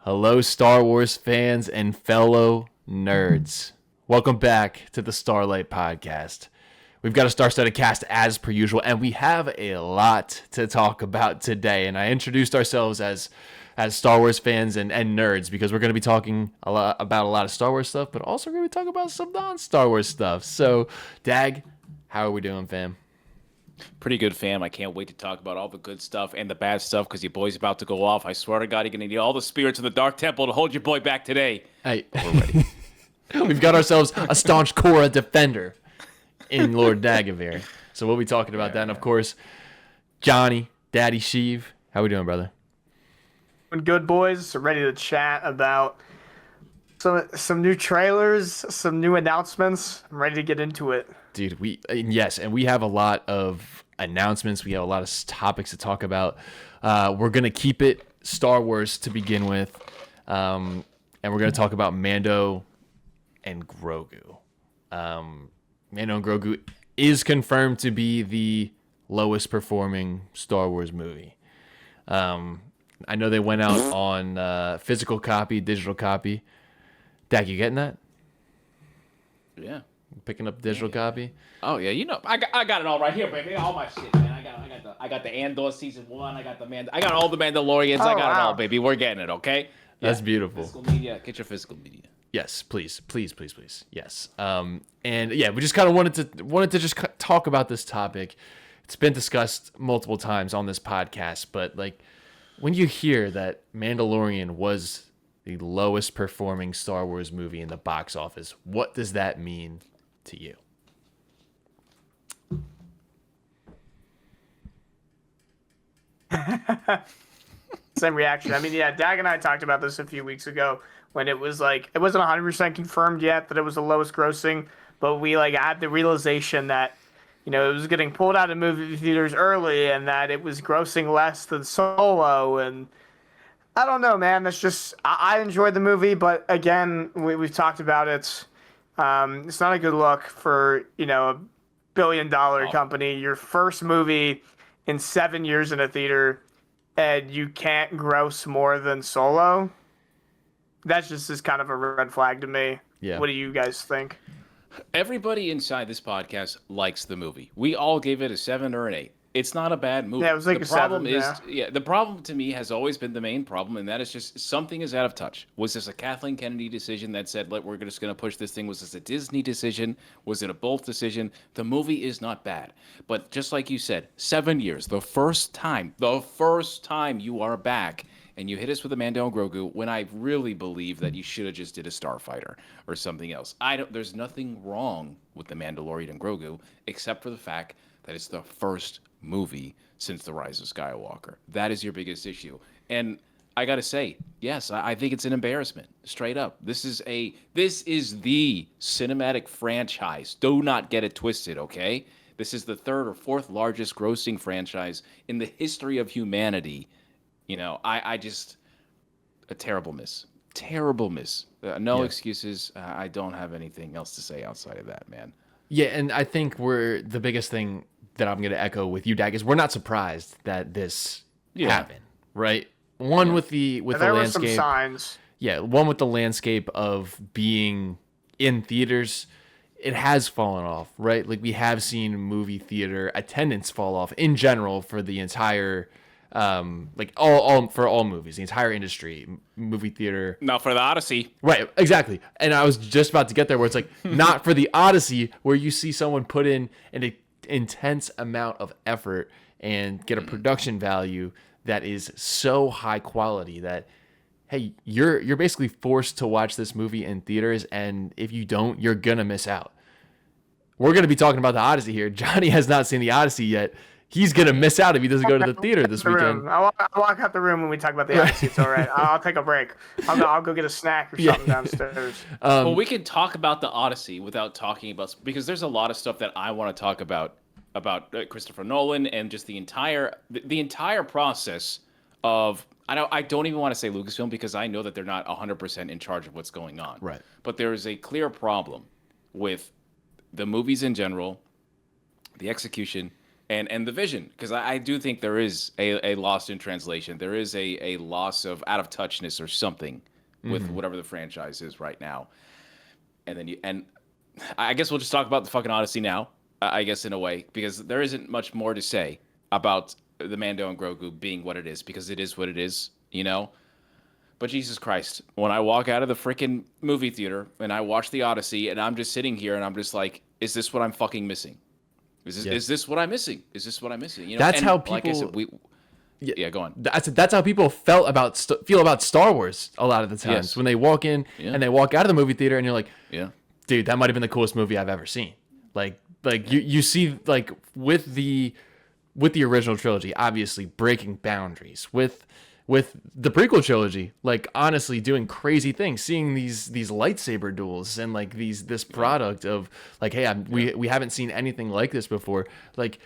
Hello, Star Wars fans and fellow nerds. Welcome back to the Starlight podcast. We've got a star-studded cast as per usual, and we have a lot to talk about today. And I introduced ourselves as Star Wars fans and nerds because we're going to be talking about a lot of Star Wars stuff, but also we're going to be talking about some non-Star Wars stuff. So, Dag, how are we doing, fam? Pretty good, fam. I can't wait to talk about all the good stuff and the bad stuff because your boy's about to go off. I swear to God, you're going to need all the spirits of the Dark Temple to hold your boy back today. Hey, we're ready. We've got ourselves a staunch Korra defender in Lord Dagovere. So we'll be talking about that. And, of course, Johnny, Daddy Sheev. How we doing, brother? Good, boys. Ready to chat about some new trailers, some new announcements. I'm ready to get into it. Dude, we have a lot of announcements. We have a lot of topics to talk about. We're going to keep it Star Wars to begin with. And we're going to talk about Mando and Grogu. Mando and Grogu is confirmed to be the lowest performing Star Wars movie. I know they went out on physical copy, digital copy. Dak, you getting that? Yeah. Picking up digital copy? Oh yeah, I got it all right here, baby. All my shit, man. I got the Andor season 1. I got all the Mandalorians. I got it all, baby. We're getting it, okay? That's beautiful. Physical media. Get your physical media. Yes, please. Yes. And yeah, we just kind of wanted to just talk about this topic. It's been discussed multiple times on this podcast, but like when you hear that Mandalorian was the lowest performing Star Wars movie in the box office, what does that mean to you? Same reaction. I mean, yeah, Dag and I talked about this a few weeks ago when it was like, it wasn't 100% confirmed yet that it was the lowest grossing, but we like had the realization that, it was getting pulled out of movie theaters early and that it was grossing less than Solo. And I don't know, man. That's just, I enjoyed the movie, but again, we've talked about it. It's not a good look for, a $1 billion company. Your first movie in 7 years in a theater, and you can't gross more than Solo. That's just is kind of a red flag to me. Yeah. What do you guys think? Everybody inside this podcast likes the movie. We all gave it a 7 or an 8. It's not a bad movie. Yeah, it was like the a problem 7, is, the problem to me has always been the main problem, and that is just something is out of touch. Was this a Kathleen Kennedy decision that said, we're just going to push this thing? Was this a Disney decision? Was it a both decision? The movie is not bad. But just like you said, 7 years, the first time you are back, and you hit us with a Mando and Grogu when I really believe that you should have just did a Starfighter or something else. There's nothing wrong with the Mandalorian and Grogu, except for the fact that it's the first movie since The Rise of Skywalker. That is your biggest issue. And I got to say, yes, I think it's an embarrassment, straight up. This is the cinematic franchise. Do not get it twisted, okay? This is the third or fourth largest grossing franchise in the history of humanity. I just, a terrible miss. No excuses. I don't have anything else to say outside of that, man. Yeah, and I think the biggest thing that I'm going to echo with you, Dag, is we're not surprised that this happened, right? One with the landscape. There were some signs. Yeah, one with the landscape of being in theaters, it has fallen off, right? Like we have seen movie theater attendance fall off in general for the entire, for all movies, the entire industry, movie theater. Not for the Odyssey. Right, exactly. And I was just about to get there where it's like, not for the Odyssey, where you see someone put in an intense amount of effort and get a production value that is so high quality that, hey, you're basically forced to watch this movie in theaters, and if you don't, you're gonna miss out. We're gonna be talking about the Odyssey here. Johnny has not seen the Odyssey yet. He's gonna miss out if he doesn't go to the theater this weekend. I'll walk out the room when we talk about the Odyssey. It's all right. I'll take a break. I'll go get a snack or something downstairs. Well, we can talk about the Odyssey without talking about, because there's a lot of stuff that I want to talk about Christopher Nolan and just the entire process of. I don't even want to say Lucasfilm because I know that they're not 100% in charge of what's going on. Right. But there is a clear problem with the movies in general, the execution, and the vision, because I do think there is a loss in translation. There is a loss of out of touchness or something with whatever the franchise is right now. And I guess we'll just talk about the fucking Odyssey now. I guess in a way, because there isn't much more to say about the Mando and Grogu being what it is, because it is what it is, you know. But Jesus Christ, when I walk out of the freaking movie theater and I watch the Odyssey, and I'm just sitting here and I'm just like, is this what I'm fucking missing? Is this what I'm missing? Is this what I'm missing? You know, that's how people. Like I said, go on. That's how people feel about Star Wars a lot of the times when they walk in and they walk out of the movie theater and you're like, dude, that might have been the coolest movie I've ever seen. Like you see, like with the original trilogy, obviously breaking boundaries with the prequel trilogy, like honestly doing crazy things, seeing these lightsaber duels and like this product of like, hey, we haven't seen anything like this before. Like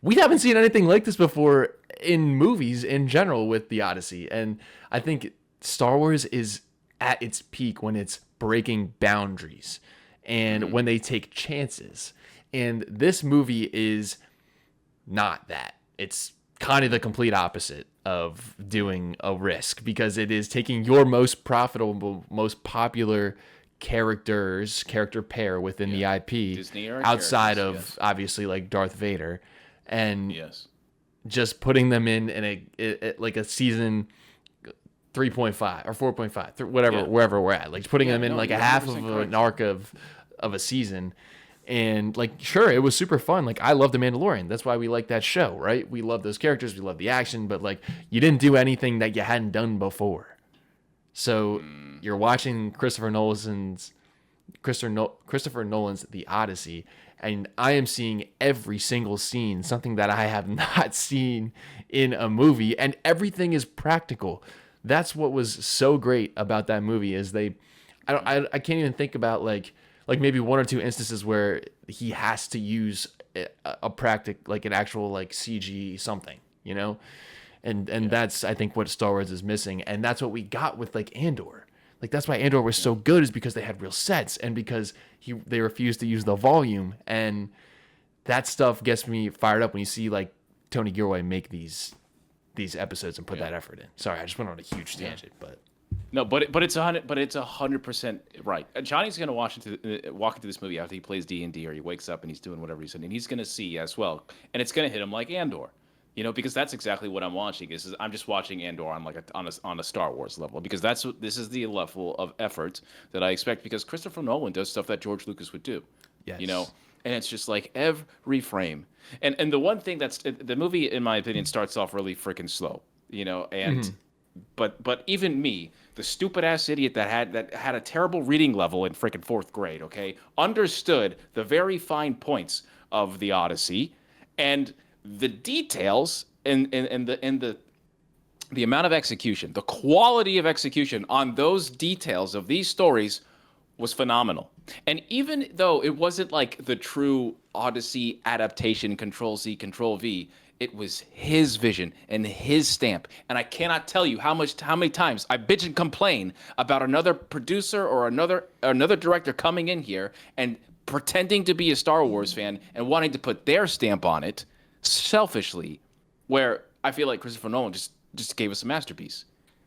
we haven't seen anything like this before in movies in general with the Odyssey. And I think Star Wars is at its peak when it's breaking boundaries and when they take chances. And this movie is not that. It's kind of the complete opposite of doing a risk, because it is taking your most profitable, most popular character pair within the IP outside of obviously like Darth Vader, and just putting them in a like a season 3.5 or 4.5, whatever, wherever we're at, like putting them in like a half of an arc of a season. And like, sure, it was super fun. Like, I love The Mandalorian. That's why we like that show, right? We love those characters. We love the action. But like, you didn't do anything that you hadn't done before. So you're watching Christopher Nolan's The Odyssey, and I am seeing every single scene, something that I have not seen in a movie, and everything is practical. That's what was so great about that movie is I can't even think about like maybe one or two instances where he has to use like an actual like CG something, you know? And that's, I think, what Star Wars is missing. And that's what we got with like Andor. Like that's why Andor was so good, is because they had real sets and because they refused to use the volume. And that stuff gets me fired up when you see like Tony Gilroy make these episodes and put that effort in. Sorry, I just went on a huge tangent, but... No, but it's 100% right. Johnny's gonna walk into this movie after he plays D&D, or he wakes up and he's doing whatever he's doing, and he's gonna see as well, and it's gonna hit him like Andor, you know, because that's exactly what I'm watching. Is I'm just watching Andor on like on a Star Wars level, because this is the level of effort that I expect, because Christopher Nolan does stuff that George Lucas would do, you know, and it's just like every frame, and the one thing the movie, in my opinion, starts off really freaking slow, you know, and. But even me, the stupid ass idiot that had a terrible reading level in freaking 4th grade, okay, understood the very fine points of the Odyssey, and the details and the amount of execution, the quality of execution on those details of these stories was phenomenal. And even though it wasn't like the true Odyssey adaptation, Control-C, Control-V, it was his vision and his stamp. And I cannot tell you how many times I bitch and complain about another producer or another director coming in here and pretending to be a Star Wars fan and wanting to put their stamp on it selfishly, where I feel like Christopher Nolan just gave us a masterpiece.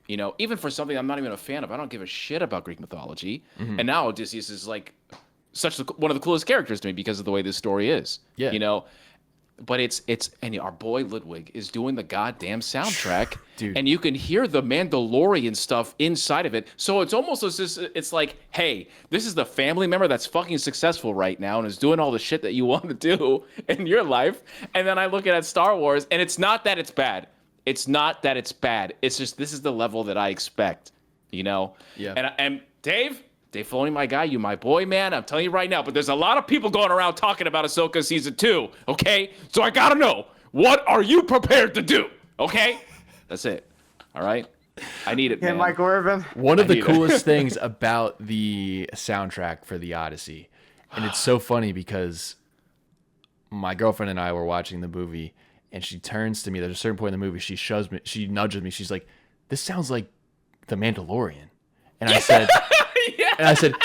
You know, even for something I'm not even a fan of. I don't give a shit about Greek mythology. And now Odysseus is like one of the coolest characters to me because of the way this story is. Yeah. You know, but it's and our boy Ludwig is doing the goddamn soundtrack, dude. And you can hear the Mandalorian stuff inside of it. So it's almost it's like, hey, this is the family member that's fucking successful right now and is doing all the shit that you want to do in your life. And then I look at Star Wars, and it's not that it's bad. It's not that it's bad. It's just this is the level that I expect, you know? Yeah. And Dave Filoni, my guy, you my boy, man. I'm telling you right now. But there's a lot of people going around talking about Ahsoka Season 2, okay? So I got to know, what are you prepared to do, okay? That's it, all right? I need it, man. Michael Irvin. One of the coolest things about the soundtrack for the Odyssey, and it's so funny because my girlfriend and I were watching the movie, and she turns to me. There's a certain point in the movie, she nudges me. She's like, "This sounds like The Mandalorian." And I said,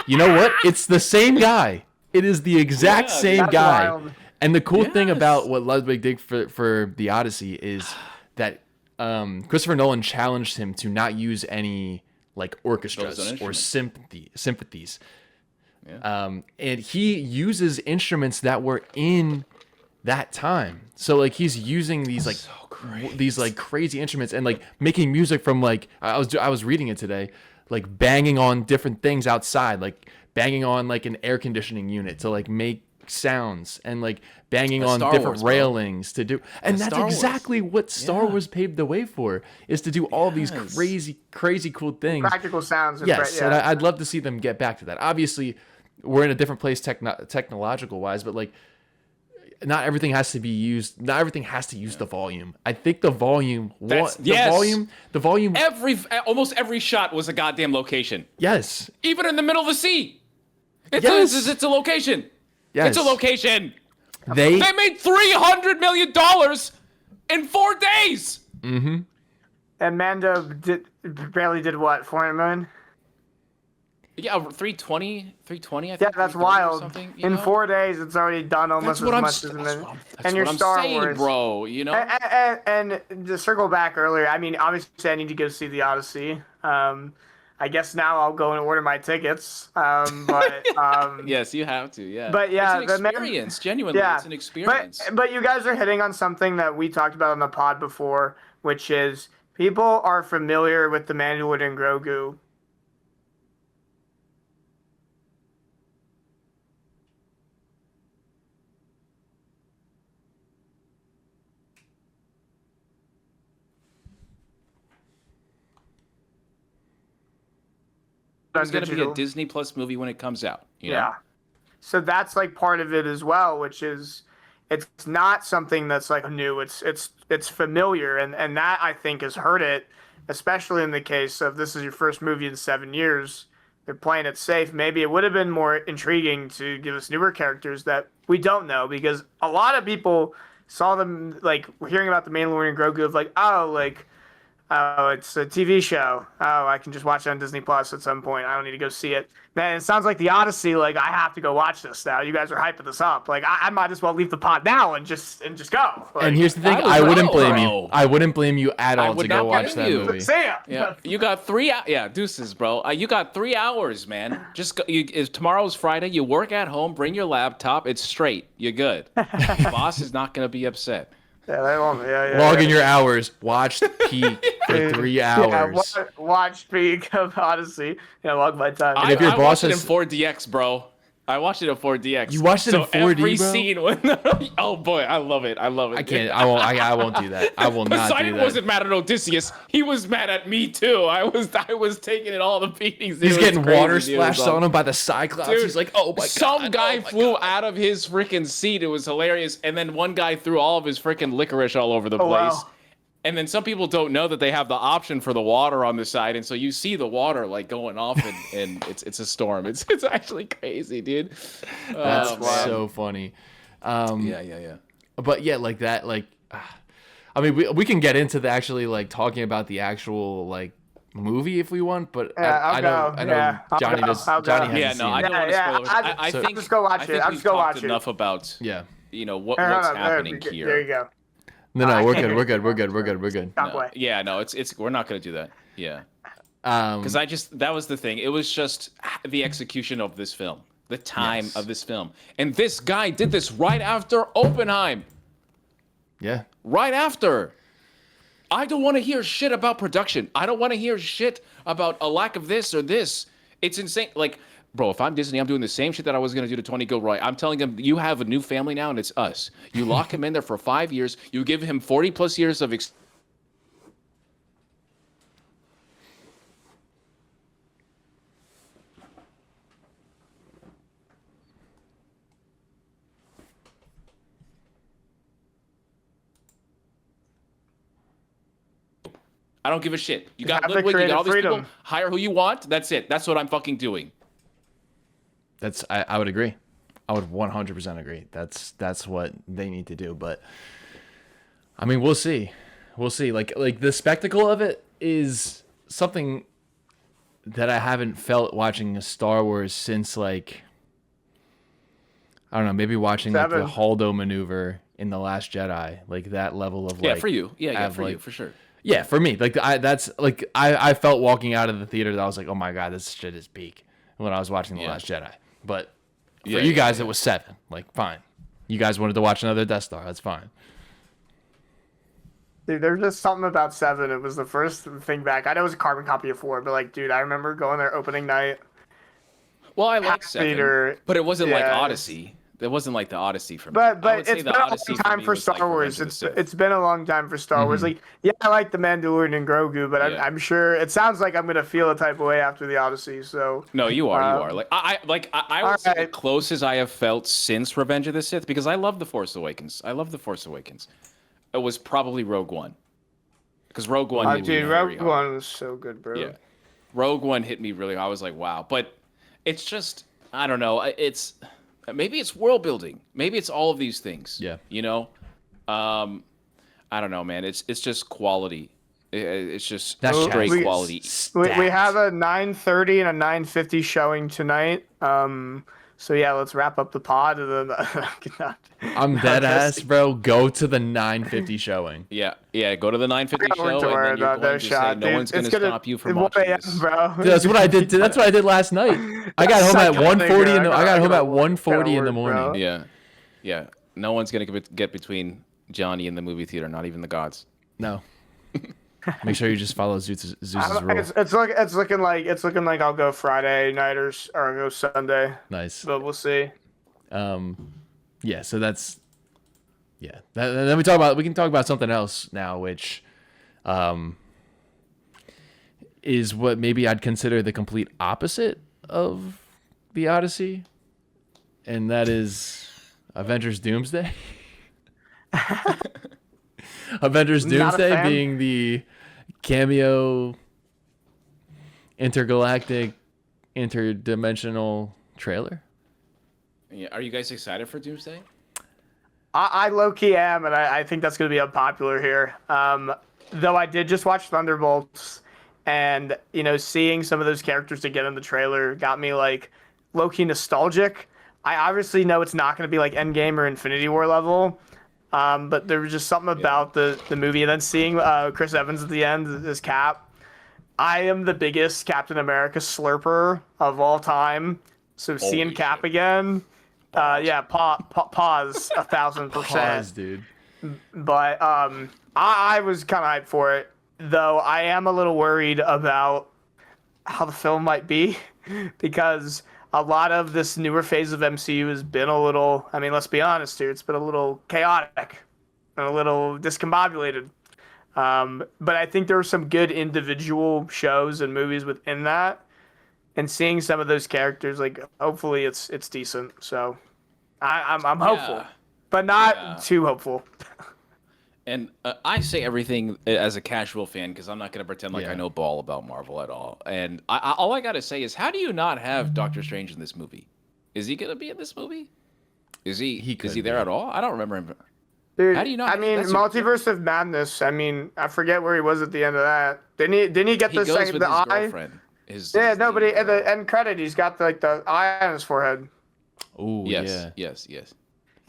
"You know what? It's the same guy. It is the exact same guy." Wild. And the cool thing Yes. about what Ludwig did for the Odyssey is that Christopher Nolan challenged him to not use any like orchestras or symphonies. Yeah. And he uses instruments that were in that time. So like he's using these like these like crazy instruments and like making music from like I was reading it today, like banging on different things outside, like banging on like an air conditioning unit to like make sounds and like banging on Star different Wars, bro. railings to do. And that's Star Wars. exactly what Star Wars paved the way for, is to do all these crazy cool things. Practical sounds. And Yes, and I'd love to see them get back to that. Obviously, we're in a different place technological wise, but like not everything has to be used. Not everything has to use the volume. I think the volume, the volume. Almost every shot was a goddamn location. Yes. Even in the middle of the sea. It's a location. Yes. It's a location. They made $300 million in 4 days. Mm-hmm. And Mando barely did what, 400 million? Yeah, 320, I think. Yeah, that's 330 or wild. something, In 4 days, it's already done almost as much as in the. And your Star Wars, bro. You know. And to circle back earlier, I mean, obviously, I need to go see the Odyssey. I guess now I'll go and order my tickets. But yes, you have to. Yeah. But yeah, it's an experience. Genuinely, it's an experience. But you guys are hitting on something that we talked about on the pod before, which is people are familiar with the Mandalorian and Grogu. It's going to be a Disney Plus movie when it comes out. You know? So that's like part of it as well, which is it's not something that's like new. It's familiar, and that I think has hurt it, especially in the case of this is your first movie in 7 years. They're playing it safe. Maybe it would have been more intriguing to give us newer characters that we don't know, because a lot of people saw them like hearing about the Mandalorian and Grogu of like, oh, it's a TV show. Oh, I can just watch it on Disney Plus at some point. I don't need to go see it. Man, it sounds like the Odyssey. Like, I have to go watch this now. You guys are hyping this up. Like, I might as well leave the pod now and just go. Like, and here's the thing: I wouldn't blame you. I wouldn't blame you at all to go watch that movie. See ya. Yeah, you got 3 hours. Yeah, deuces, bro. You got 3 hours, man. Just go, tomorrow's Friday. You work at home. Bring your laptop. It's straight. You're good. Boss is not gonna be upset. Yeah, they won't. Log in your hours. Watch Peak for 3 hours. Yeah, watch Peak of Odyssey. Yeah, log my time. And if your I boss watched it in has 4DX, bro. I watched it in 4DX. You watched it in 4D, every bro? scene when oh boy, I love it. I love it. I can't. I won't do that. I will not do Poseidon that. wasn't mad at Odysseus. He was mad at me too. I was taking it all the beatings. He's getting water splashed on him by the Cyclops. Dude, He's like, oh my god. Some guy flew out of his freaking seat. It was hilarious. And then one guy threw all of his freaking licorice all over the place. Wow. And then some people don't know that they have the option for the water on the side, and so you see the water like going off, and it's a storm. It's actually crazy, dude. That's so funny. Yeah. But yeah, like that, like, I mean, we can get into the actually like talking about the actual like movie if we want, but I know Johnny does. Johnny hasn't seen I it. don't want to spoil it. I think just go watch it. I'll just go watch it. Enough about what's happening here. There you go. No, we're good. We're good. No, yeah, no, it's we're not gonna do that. Yeah, because that was the thing. It was just the execution of this film, the time of this film, and this guy did this right after Oppenheim. Yeah. Right after. I don't want to hear shit about production. I don't want to hear shit about a lack of this or this. It's insane. Like, bro, if I'm Disney, I'm doing the same shit that I was going to do to Tony Gilroy. I'm telling him, you have a new family now, and it's us. You lock him in there for 5 years. You give him 40 plus years of I don't give a shit. You got Ludwig, you got all these people. Hire who you want. That's it. That's what I'm fucking doing. I would agree. I would 100% agree. That's what they need to do. But I mean, we'll see. We'll see. Like the spectacle of it is something that I haven't felt watching a Star Wars since like I don't know, maybe watching like the 7. Holdo maneuver in The Last Jedi, like that level of like. Yeah, for you. Yeah, for like, you, for sure. Yeah, for me, like I felt walking out of the theater that I was like, oh my god, this shit is peak when I was watching The Last Jedi. But for you guys, it was 7. Like, fine. You guys wanted to watch another Death Star. That's fine. Dude, there's just something about 7. It was the first thing back. I know it was a carbon copy of 4, but like, dude, I remember going there opening night. Well, I like 7, Theater, but it wasn't like yeah. Odyssey. It wasn't like the Odyssey for me. But I would say it's the been a Odyssey long time me for was like Star Revenge Wars. of the Sith. It's been a long time for Star Wars. Like, yeah, I like the Mandalorian and Grogu, but Yeah. I'm sure it sounds like I'm gonna feel a type of way after the Odyssey. So No, you are. Like I would say the Alright. closest I have felt since Revenge of the Sith, because I love The Force Awakens. It was probably Rogue One. Because Rogue One hit me dude, very Rogue hard. One was so good, bro. Yeah. Rogue One hit me really hard. I was like, wow. But it's just, I don't know. Maybe it's world building. Maybe it's all of these things. Yeah. You know? I don't know, man. It's just quality. It's just That's straight we- quality. We have a 9:30 and a 9:50 showing tonight. So yeah, let's wrap up the pod and then I'm dead ass, bro. Go to the 9:50 showing. Yeah. Go to the 9:50 Don't show, worry and then you're about going that to shot, say no dude. one's going It's to gonna- stop you from 1 watching a.m., this. bro. Dude, that's what I did. That's what I did last night. I got home at Psychotic, 1:40 bro. in the. I got home at 1:40 in the work, morning. bro. Yeah. No one's going to get between Johnny and the movie theater, not even the gods. No. Make sure you just follow Zeus's rule. It's looking like I'll go Friday night or I'll go Sunday, Nice. but we'll see. Yeah. So that's. Yeah. Then we can talk about something else now, which, is what maybe I'd consider the complete opposite of the Odyssey, and that is Avengers Doomsday. Avengers Not a Doomsday fan. being the cameo intergalactic interdimensional trailer. Yeah. Are you guys excited for Doomsday? I low-key am, and I think that's going to be unpopular here. Though I did just watch Thunderbolts, and, seeing some of those characters again in the trailer got me, like, low-key nostalgic. I obviously know it's not going to be, like, Endgame or Infinity War level, but there was just something about the movie. And then seeing Chris Evans at the end as Cap. I am the biggest Captain America slurper of all time. So seeing Cap again... pause 1,000%. Pause, dude. But I was kind of hyped for it, though I am a little worried about how the film might be, because a lot of this newer phase of MCU has been a little, I mean, let's be honest here, it's been a little chaotic and a little discombobulated. But I think there were some good individual shows and movies within that. And seeing some of those characters, like, hopefully it's decent. So I'm hopeful, but not too hopeful. And I say everything as a casual fan, because I'm not going to pretend like I know ball about Marvel at all. And all I got to say is, how do you not have Doctor Strange in this movie? Is he going to be in this movie? Is he there at all? I don't remember him. Dude, How do you not? I mean, Multiverse of Madness. I mean, I forget where he was at the end of that. Didn't he get He the goes second with the his eye? girlfriend. But at the end credit, he's got the eye on his forehead. Oh, Yes.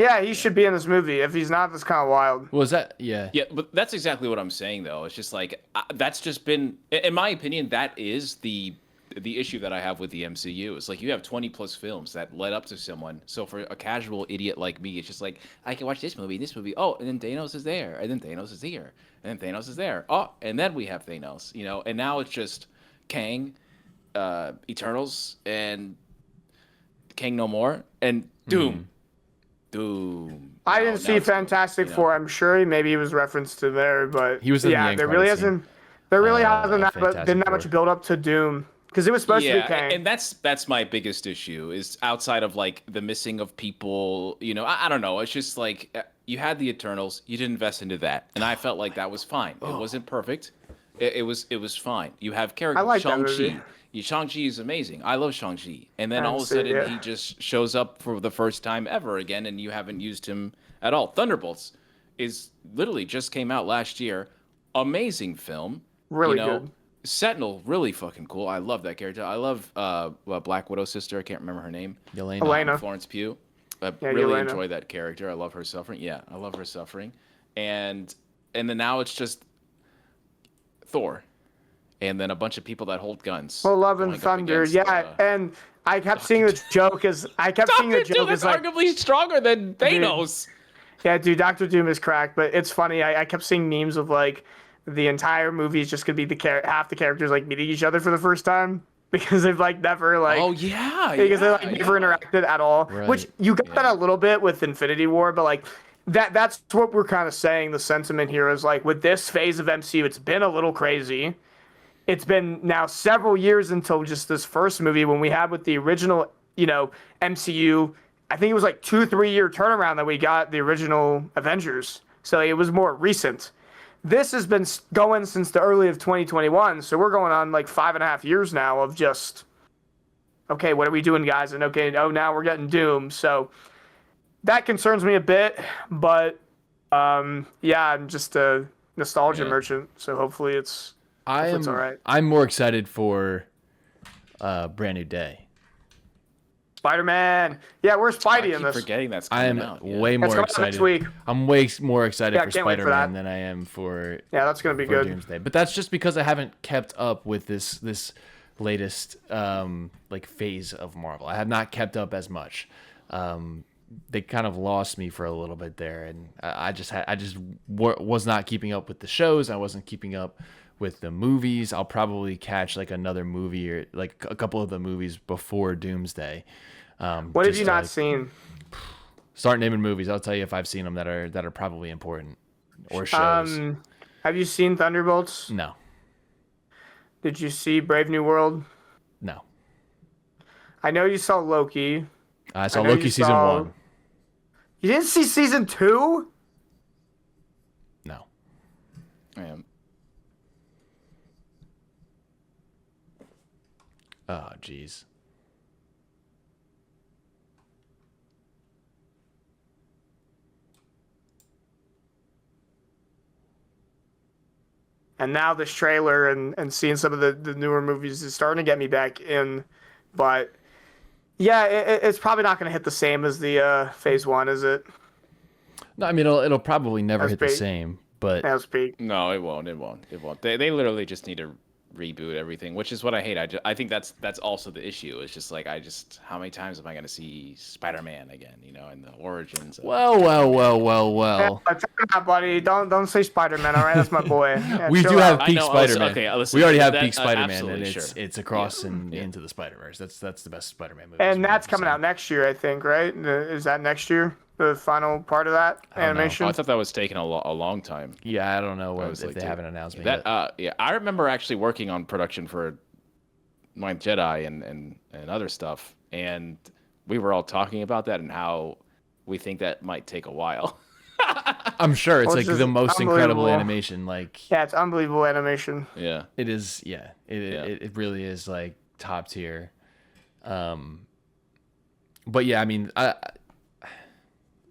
Yeah, he should be in this movie. If he's not, that's kind of wild. Was that? Yeah. Yeah, but that's exactly what I'm saying, though. It's just like that's just been, in my opinion, that is the issue that I have with the MCU. It's like you have 20 plus films that led up to someone. So for a casual idiot like me, it's just like I can watch this movie. Oh, and then Thanos is there, and then Thanos is here, and then Thanos is there. Oh, and then we have Thanos, and now it's just Kang, Eternals, and Kang No More, and Doom. I didn't see Fantastic Four. I'm sure maybe he was referenced to there, but He was in the end there really credit scene. hasn't. There really hasn't Fantastic been that much Four. build up to Doom, because it was supposed to be Kang. And that's my biggest issue, is outside of like the missing of people. I don't know. It's just like you had the Eternals, you didn't invest into that, and I felt like that was fine. It wasn't perfect. It was fine. You have characters. I like that Shang-Chi. movie. Shang-Chi is amazing. I love Shang-Chi. And then I all of a haven't seen it sudden he just shows up for the first time ever again, and you haven't used him at all. Thunderbolts is literally just came out last year. Amazing film. Really good. Sentinel, really fucking cool. I love that character. I love Black Widow's sister. I can't remember her name. Yelena. Elena. Florence Pugh. I Yeah, really Yelena. enjoy that character. I love her suffering. Yeah, I love her suffering. And then now it's just Thor, and then a bunch of people that hold guns. Well, Love and going up Thunder, against, yeah, and I kept seeing the joke as Doctor Doom is like, arguably stronger than Thanos. yeah, dude, Doctor Doom is cracked, but it's funny. I kept seeing memes of like the entire movie is just gonna be half the characters like meeting each other for the first time because they've like never like Oh yeah, because they like never interacted at all. Right. Which you got that a little bit with Infinity War, but like that's what we're kind of saying. The sentiment here is like with this phase of MCU, it's been a little crazy. It's been now several years until just this first movie when we had with the original, MCU. I think it was like 2-3 year turnaround that we got the original Avengers. So it was more recent. This has been going since the early of 2021. So we're going on like 5.5 years now of just, okay, what are we doing, guys? And okay, now we're getting Doom. So that concerns me a bit. But yeah, I'm just a nostalgia merchant. So hopefully it's all right. I'm more excited for Brand New Day. Spider-Man. Yeah, where's Spidey in this? Forgetting that's I coming am out. Yeah. way That's more coming out next excited. week. I'm way more excited Yeah, for can't wait for Spider-Man that. than I am for Yeah, that's gonna be for good. Doomsday. But that's just because I haven't kept up with this latest like phase of Marvel. I have not kept up as much. They kind of lost me for a little bit there, and I was not keeping up with the shows. I wasn't keeping up with the movies. I'll probably catch like another movie or like a couple of the movies before Doomsday. What have you not seen? Start naming movies. I'll tell you if I've seen them that are probably important or shows. Have you seen Thunderbolts? No, Did you see Brave New World? no. I know you saw Loki. I saw know Loki you season saw- 1. You didn't see season 2? No. I am. Oh, jeez. And now this trailer and seeing some of the newer movies is starting to get me back in. But yeah, it's probably not going to hit the same as the phase 1, is it? No, I mean it'll probably never That's hit the big. same, but That was peak. No, it won't. It won't. It won't. They literally just need to reboot everything, which is what I hate. I think that's also the issue. It's just like how many times am I going to see Spider-Man again? And the origins. well. Yeah, check it out, buddy. Don't say Spider-Man, all right? That's my boy. Yeah, We chill do have out. peak I know, Spider-Man. okay, listen, We already have that- peak Spider-Man, absolutely, and sure. it's across and into the Spider-Verse. That's the best Spider-Man movie. And that's coming out next year, I think, right? Is that next year? The final part of that don't know. animation? I thought that was taking a long time. Yeah, I don't know was if like, they dude, haven't announced me That yet. yeah, I remember actually working on production for my Jedi and other stuff, and we were all talking about that and how we think that might take a while. I'm sure it's Well, like it's just the most incredible unbelievable. animation. Like Yeah, it's unbelievable animation. Yeah. it is. Yeah, it really is like top tier. But yeah, I mean,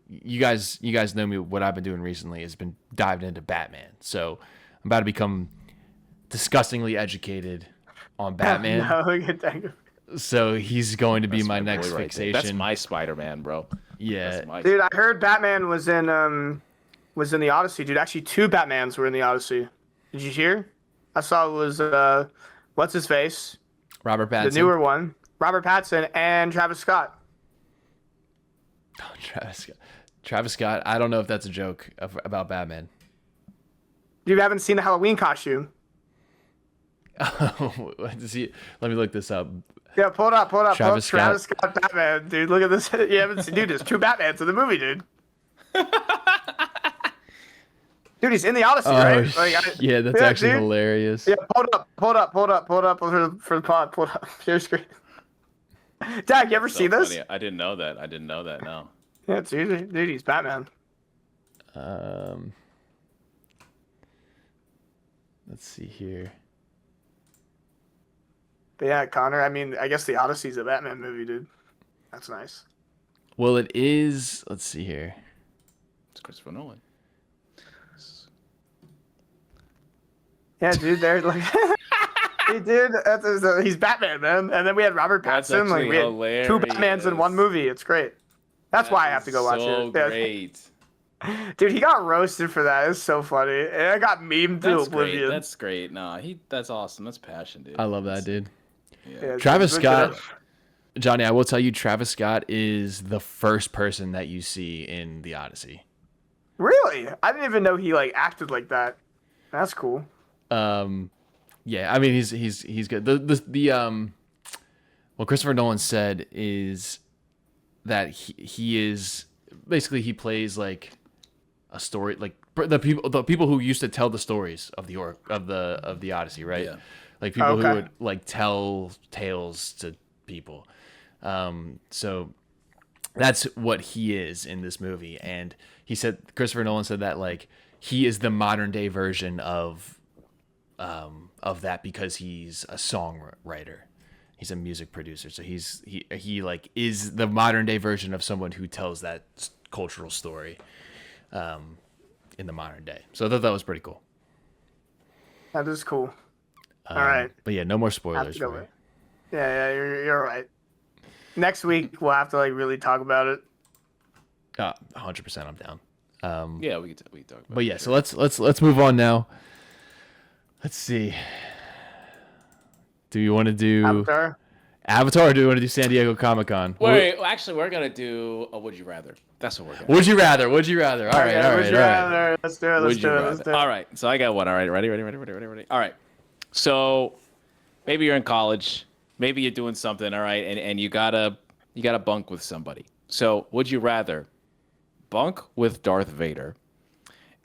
you guys know me. What I've been doing recently has been diving into Batman. So I'm about to become disgustingly educated on Batman. No, look at that. So he's going to be That's my boy next right there. fixation. That's my Spider-Man, bro. Yeah. That's my Dude, I heard Batman was in the Odyssey, dude. Actually, 2 Batmans were in the Odyssey. Did you hear? I saw it was what's his face? Robert Pattinson. The newer one. Robert Pattinson and Travis Scott. Oh, Travis Scott. I don't know if that's a joke about Batman. You haven't seen the Halloween costume. Let me look this up. Yeah, pull it up. Travis Scott. Travis Scott Batman, dude. Look at this. You haven't seen, dude. There's 2 Batmans in the movie, dude. Dude, he's in the Odyssey, right? Yeah, that's actually dude. hilarious. Yeah, pull it up for the pod. Pull it up. Share screen. Dak, you ever so see this? funny. I didn't know that. No. Yeah, dude, he's Batman. Let's see here. But yeah, Connor, I mean, I guess the Odyssey's a Batman movie, dude. That's nice. Well, it is. Let's see here. It's Christopher Nolan. Yeah, dude, they're like, hey, dude, he's Batman, man. And then we had Robert That's Pattinson. Like, actually we had 2 hilarious. Batmans in one movie. It's great. That's why I have to go watch so it. Yeah. Great. Dude, he got roasted for that. It's so funny. And I got memed to That's great. oblivion. That's great. Nah, that's awesome. That's passion, dude. I love that, dude. Yeah, Travis look it up. Scott, Johnny, I will tell you, Travis Scott is the first person that you see in the Odyssey. Really? I didn't even know he like acted like that. That's cool. Yeah, I mean he's good. What Christopher Nolan said is that he is basically he plays like a story, like the people who used to tell the stories of the Odyssey, right? Yeah. Like people Okay. who would like tell tales to people. So that's what he is in this movie, and Christopher Nolan said that like he is the modern day version of that because he's a songwriter. He's a music producer, so he like is the modern day version of someone who tells that cultural story in the modern day. So I thought that was pretty cool. That is cool. All right. But yeah, no more Have spoilers to go for with me. it. Yeah, you're right. Next week we'll have to like really talk about it. 100%, I'm down. Yeah, we can talk about But it. yeah, so let's move on now. Let's see. Do you want to do Avatar, or do you want to do San Diego Comic-Con? Wait, actually, we're gonna do a Would You Rather. That's what we're gonna. Would you rather? Would you rather? All right, Okay, all would right, you all right. rather? Let's do it. Let's Would do you it. rather? Let's do it. All right, so I got one. All right, ready. All right, so maybe you're in college, maybe you're doing something. All right, and you gotta bunk with somebody. So would you rather bunk with Darth Vader,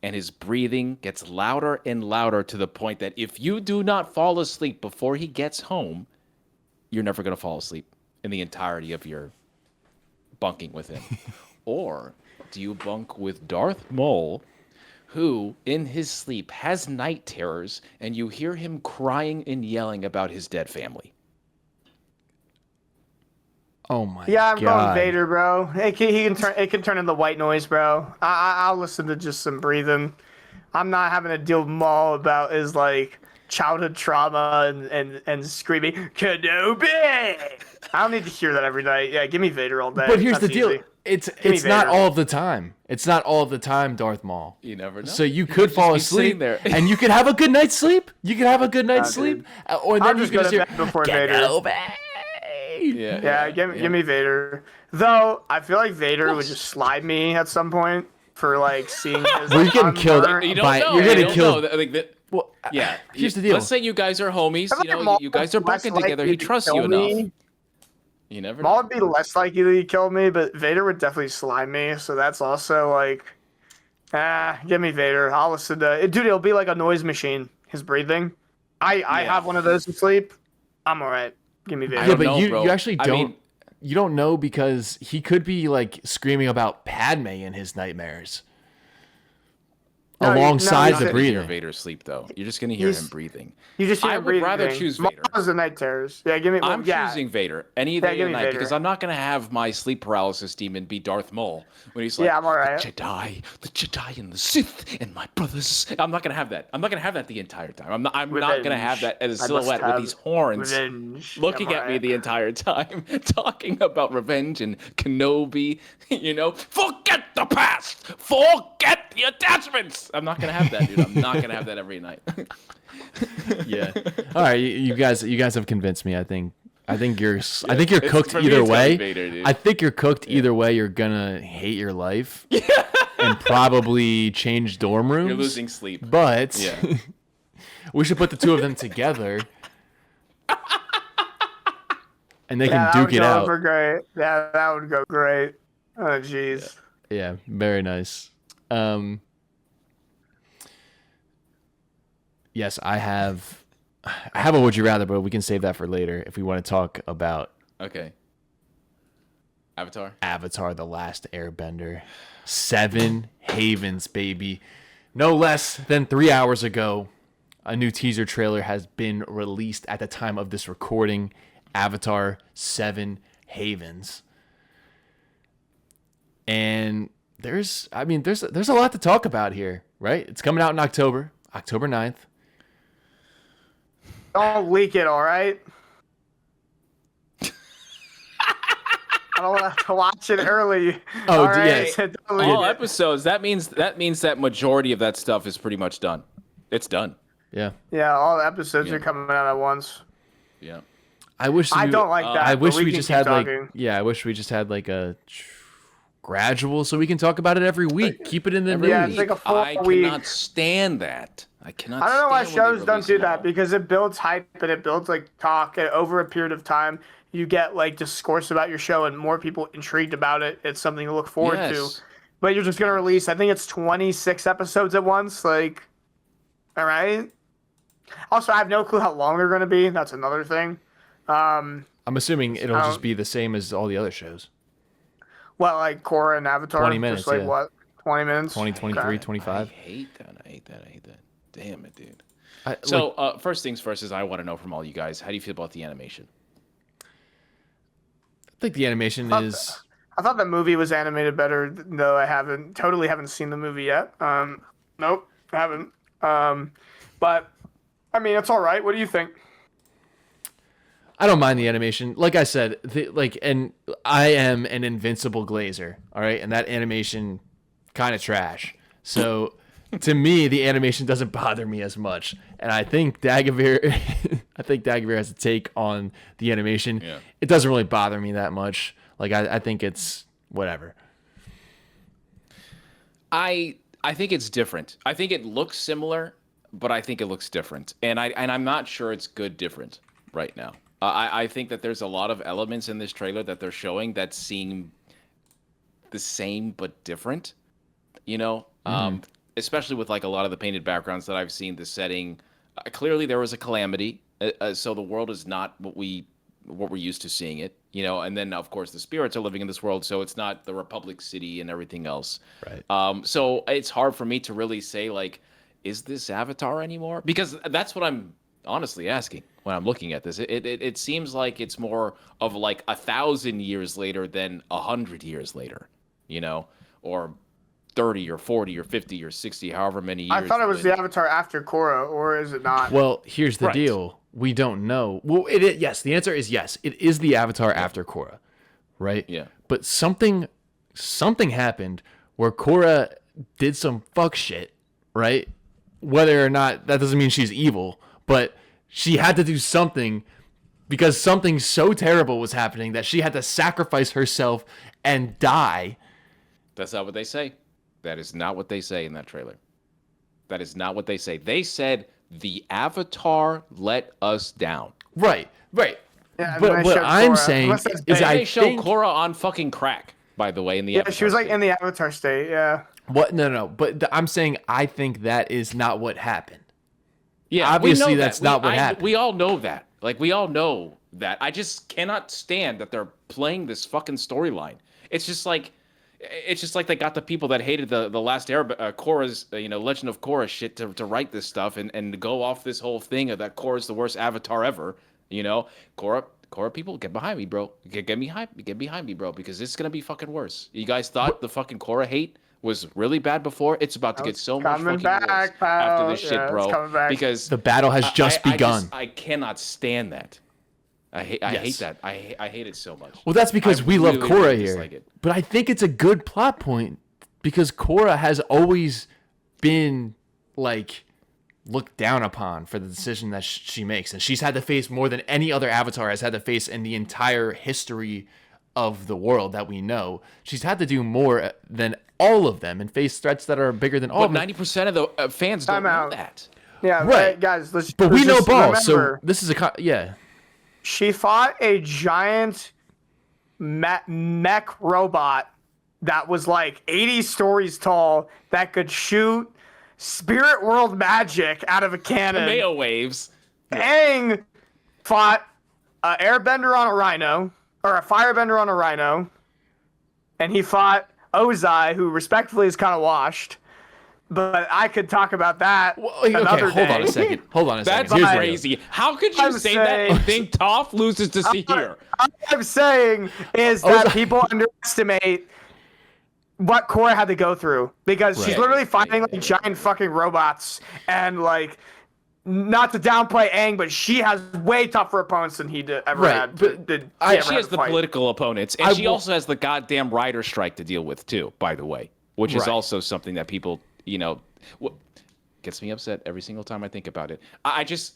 and his breathing gets louder and louder to the point that if you do not fall asleep before he gets home, you're never gonna fall asleep in the entirety of your bunking with him? Or do you bunk with Darth Maul, who in his sleep has night terrors and you hear him crying and yelling about his dead family? Oh my Yeah, I'm god. going Vader, bro. It can turn into white noise, bro. I'll listen to just some breathing. I'm not having to deal with Maul about his like childhood trauma and screaming Kenobi. I don't need to hear that every night. Yeah, give me Vader all day. But here's the That's deal. easy. It's not Vader. all of the time. It's not all of the time, Darth Maul. You never know. So you could fall just be sitting asleep there. and you could have a good night's sleep. You could have a good night's Nah, dude. sleep. Or then I'll you just could go to hear bed before Vader. Kenobi. Yeah, Give me Vader. Though I feel like Vader would just slide me at some point for like seeing his. Well, you're getting killed. unburned- You don't By- know. you're you getting don't killed. know. Like, Well, yeah. here's the deal. Let's say you guys are homies. I feel You know, like Maul you guys are would be less bunking together. likely He to trusts kill you me. enough. You never Maul know. would be less likely to kill me, but Vader would definitely slime me. So that's also like, give me Vader. I'll listen to dude. It'll be like a noise machine. His breathing. I have one of those to sleep. I'm all right. Give me Vader. Yeah, don't but know, you bro. you actually I don't. mean- You don't know because he could be like screaming about Padme in his nightmares. No, Alongside no, the he's You're hear breathing. Vader sleep though. You're just gonna hear He's- him breathing. You just hear I him would rather breathing. choose Maul Vader. has the night terrors. Yeah, give me. I'm yeah. choosing Vader any Yeah, day give of me the night Vader. because I'm not gonna have my sleep paralysis demon be Darth Maul when he's like, Yeah, I'm all right. the Jedi and the Sith and my brothers. I'm not gonna have that. I'm not gonna have that the entire time. I'm not gonna have that as a I must silhouette with have these horns revenge. looking I'm at me alright. the entire time, talking about revenge and Kenobi. You know, forget the past, forget the attachments. I'm not gonna have that, dude. I'm not gonna have that every night. Yeah. All right, you guys have convinced me. I think you're It's- cooked for me, either it's gotta way. be Vader, dude. I think you're cooked either way. You're gonna hate your life and probably change dorm rooms. You're losing sleep. But Yeah. we should put the two of them together, and they Yeah, that can would duke it go out. over great. Yeah, that would go great. Oh, jeez. Yeah, very nice. Yes, I have a would you rather, but we can save that for later if we want to talk about Okay. Avatar. Avatar: The Last Airbender. 7 Havens, baby. No less than 3 hours ago, a new teaser trailer has been released at the time of this recording. Avatar 7 Havens. And there's a lot to talk about here, right? It's coming out in October 9th. Don't leak it, all right? I don't want to watch it early. Oh, All right, yeah. so don't All leave it. episodes. That means that majority of that stuff is pretty much done. It's done. Yeah. Yeah, all the episodes Yeah. are coming out at once. Yeah. I wish I don't like that. I but wish we can just keep had talking. I wish we just had like a gradual so we can talk about it every week. Keep it in the Yeah, news. it's like a I 4-week. cannot stand that. I cannot. I don't know why stand when they shows don't release do them that all. because it builds hype and it builds like talk, and over a period of time you get like discourse about your show and more people intrigued about it. It's something to look forward to. Yes. But you're just gonna release, I think it's 26 episodes at once. Like, all right. Also, I have no clue how long they're gonna be. That's another thing. I'm assuming it'll Um, just be the same as all the other shows. What, like Korra and Avatar? 20 minutes, Just like yeah. what? 20 minutes. 20, 23, Okay. 25. I hate that. I hate that. I hate that. Damn it, dude. Like, So, first things first is I want to know from all you guys, how do you feel about the animation? I think the animation is. I thought the movie was animated better, though I totally haven't seen the movie yet. Nope, I haven't. But I mean, it's all right. What do you think? I don't mind the animation. Like I said, and I am an invincible glazer. All right, and that animation kind of trash. So to me, the animation doesn't bother me as much. And I think Dagovere, has a take on the animation. Yeah. It doesn't really bother me that much. Like I think it's whatever. I think it's different. I think it looks similar, but I think it looks different. And I'm not sure it's good different right now. I think that there's a lot of elements in this trailer that they're showing that seem the same but different. You know, especially with like a lot of the painted backgrounds that I've seen. The setting, clearly there was a calamity, so the world is not what we're used to seeing it. You know, and then of course the spirits are living in this world, so it's not the Republic City and everything else. Right. So it's hard for me to really say like, is this Avatar anymore? Because that's what I'm honestly asking when I'm looking at this. It seems like it's more of like 1,000 years later than 100 years later, you know, or 30 or 40 or 50 or 60, however many years. I thought it was the Avatar after Korra, or is it not? Well, here's the Right. deal. We don't know. Well, yes. The answer is yes. It is the Avatar after Korra, right? Yeah. But something happened where Korra did some fuck shit, right? Whether or not that doesn't mean she's evil, but she had to do something because something so terrible was happening that she had to sacrifice herself and die. That's not what they say. That is not what they say in that trailer. That is not what they say. They said the Avatar let us down. Right. Yeah, and then But they what showed I'm Korra. saying Unless that's is bait. I They show think Korra on fucking crack, by the way, in the Yeah, Avatar she was like state. in the Avatar state. Yeah. what no. But I'm saying I think that is not what happened. Yeah, Obviously, we know that's that. not what happened. We all know that. Like, we all know that. I just cannot stand that they're playing this fucking storyline. It's just like they got the people that hated the last Korra's, Legend of Korra shit to write this stuff and go off this whole thing of that Korra's the worst Avatar ever. You know, Korra people, get behind me, bro. Get behind me, bro, because it's gonna be fucking worse. You guys thought the fucking Korra hate was really bad before? It's about to get so much coming fucking worse back, pal. after this Yeah, shit, it's bro. coming back. Because The battle has just begun. I cannot stand that. I hate Yes. that. I hate it so much. Well, that's because I we love really, Korra really here. dislike it. But I think it's a good plot point because Korra has always been like looked down upon for the decision that she makes, and she's had to face more than any other Avatar has had to face in the entire history of the world that we know. She's had to do more than all of them and face threats that are bigger than all But of them. 90% of the fans don't Time know out. that. Yeah, Right. right, guys. But we know just balls, so remember, this is yeah. she fought a giant mech robot that was like 80 stories tall that could shoot spirit world magic out of a cannon. Mayo waves. Aang fought an airbender on a rhino, or a firebender on a rhino, and he fought Ozai, who respectfully is kind of washed. But I could talk about that Okay, another hold day. on a second. Hold on a second. That's Here's the deal. crazy. How could you I'm say that and saying- think Toph loses to Sahir? All I'm saying is that people underestimate what Korra had to go through because she's Right. literally fighting like giant fucking robots and like not to downplay Aang, but she has way tougher opponents than he ever Right, had. but She has the political opponents, and she also has the goddamn writer strike to deal with too, by the way, which is also something that people, gets me upset every single time I think about it. I just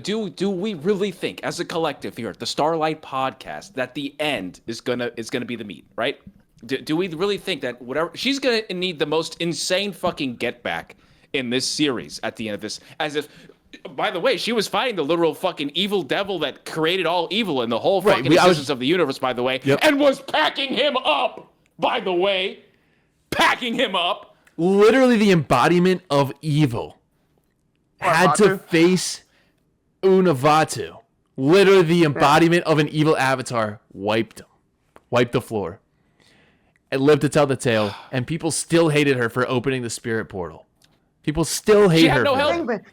do we really think, as a collective here at the Starlight podcast, that the end is gonna be the meat, right? Do we really think that whatever she's gonna need the most insane fucking get back in this series at the end of this, as if, by the way, she was fighting the literal fucking evil devil that created all evil in the whole fucking existence of the universe, by the way, and was packing him up, by the way, packing him up. Literally the embodiment of evil had to face Unavatu. Literally the embodiment of an evil avatar wiped the floor, and lived to tell the tale, and people still hated her for opening the spirit portal. People still hate her.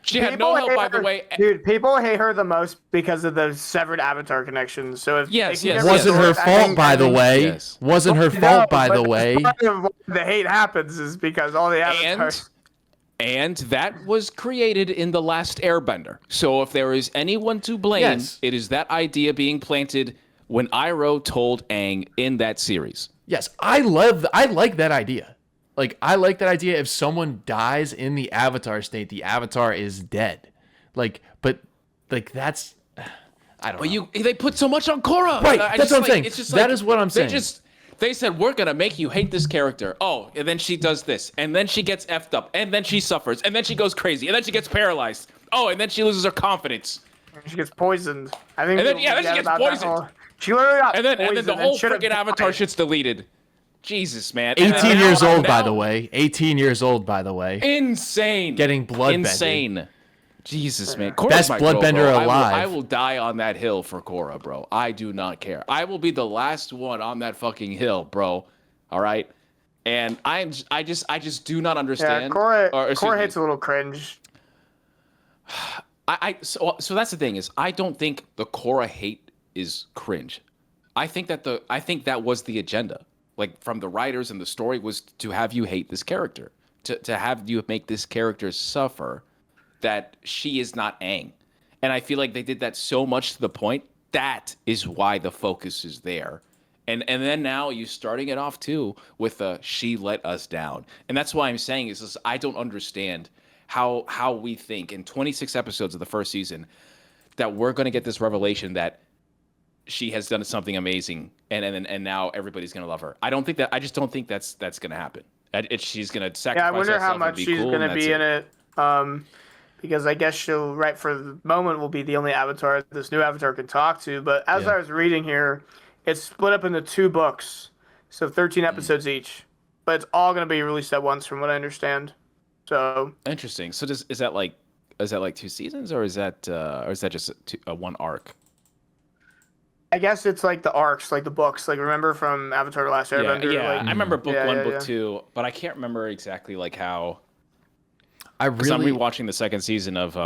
She had no help, by the way. Dude, people hate her the most because of the severed avatar connections. So if wasn't her fault, by the way. Wasn't her fault, by the way. The hate happens is because all the avatars. And that was created in The Last Airbender. So if there is anyone to blame, it is that idea being planted when Iroh told Aang in that series. Yes, I like that idea. Like, I like that idea. If someone dies in the avatar state, the avatar is dead. That's, I don't know. They put so much on Korra. Right, that's what I'm saying. It's just that is what I'm saying. They said, we're going to make you hate this character. Oh, and then she does this. And then she gets effed up. And then she suffers. And then she goes crazy. And then she gets paralyzed. Oh, and then she loses her confidence. She gets poisoned. I think. And then she gets poisoned. She literally got poisoned. And then the whole freaking avatar shit's deleted. Jesus, man. 18 years old, by the way. 18 years old, by the way. Insane. Getting bloodbended. Insane. Jesus, man. Best bloodbender alive. I will die on that hill for Korra, bro. I do not care. I will be the last one on that fucking hill, bro. All right? And I just do not understand. Yeah, Korra hates a little cringe. So that's the thing, is I don't think the Korra hate is cringe. I think that was the agenda. Like, from the writers, and the story was to have you hate this character, to have you make this character suffer that she is not Aang. And I feel like they did that so much to the point, that is why the focus is there. And then now you starting it off too with she let us down. And that's why I'm saying is I don't understand how we think in 26 episodes of the first season that we're going to get this revelation that she has done something amazing, and now everybody's gonna love her. I just don't think that's gonna happen. She's gonna sacrifice. Yeah, I wonder how much she's gonna be in it. Because I guess she'll, right for the moment, will be the only avatar this new avatar can talk to. But as I was reading here, it's split up into 2 books, so 13 episodes each. But it's all gonna be released at once, from what I understand. So interesting. So is that like 2 seasons, or is that just one arc? I guess it's like the arcs, like the books. Like, remember from Avatar: The Last Airbender? Yeah, like, I remember book 1, book 2, but I can't remember exactly like how. I'm rewatching the 2nd season of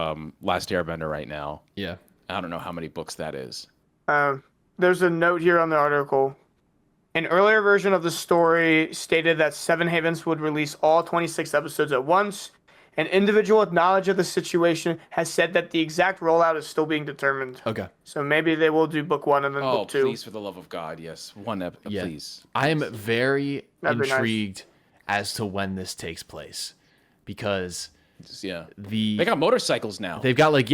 Last Airbender right now. Yeah. I don't know how many books that is. There's a note here on the article. An earlier version of the story stated that Seven Havens would release all 26 episodes at once. An individual with knowledge of the situation has said that the exact rollout is still being determined. Okay. So maybe they will do book 1 and then book 2. Oh, please, for the love of God, yes. Please. I am very intrigued as to when this takes place, because they got motorcycles now. They've got like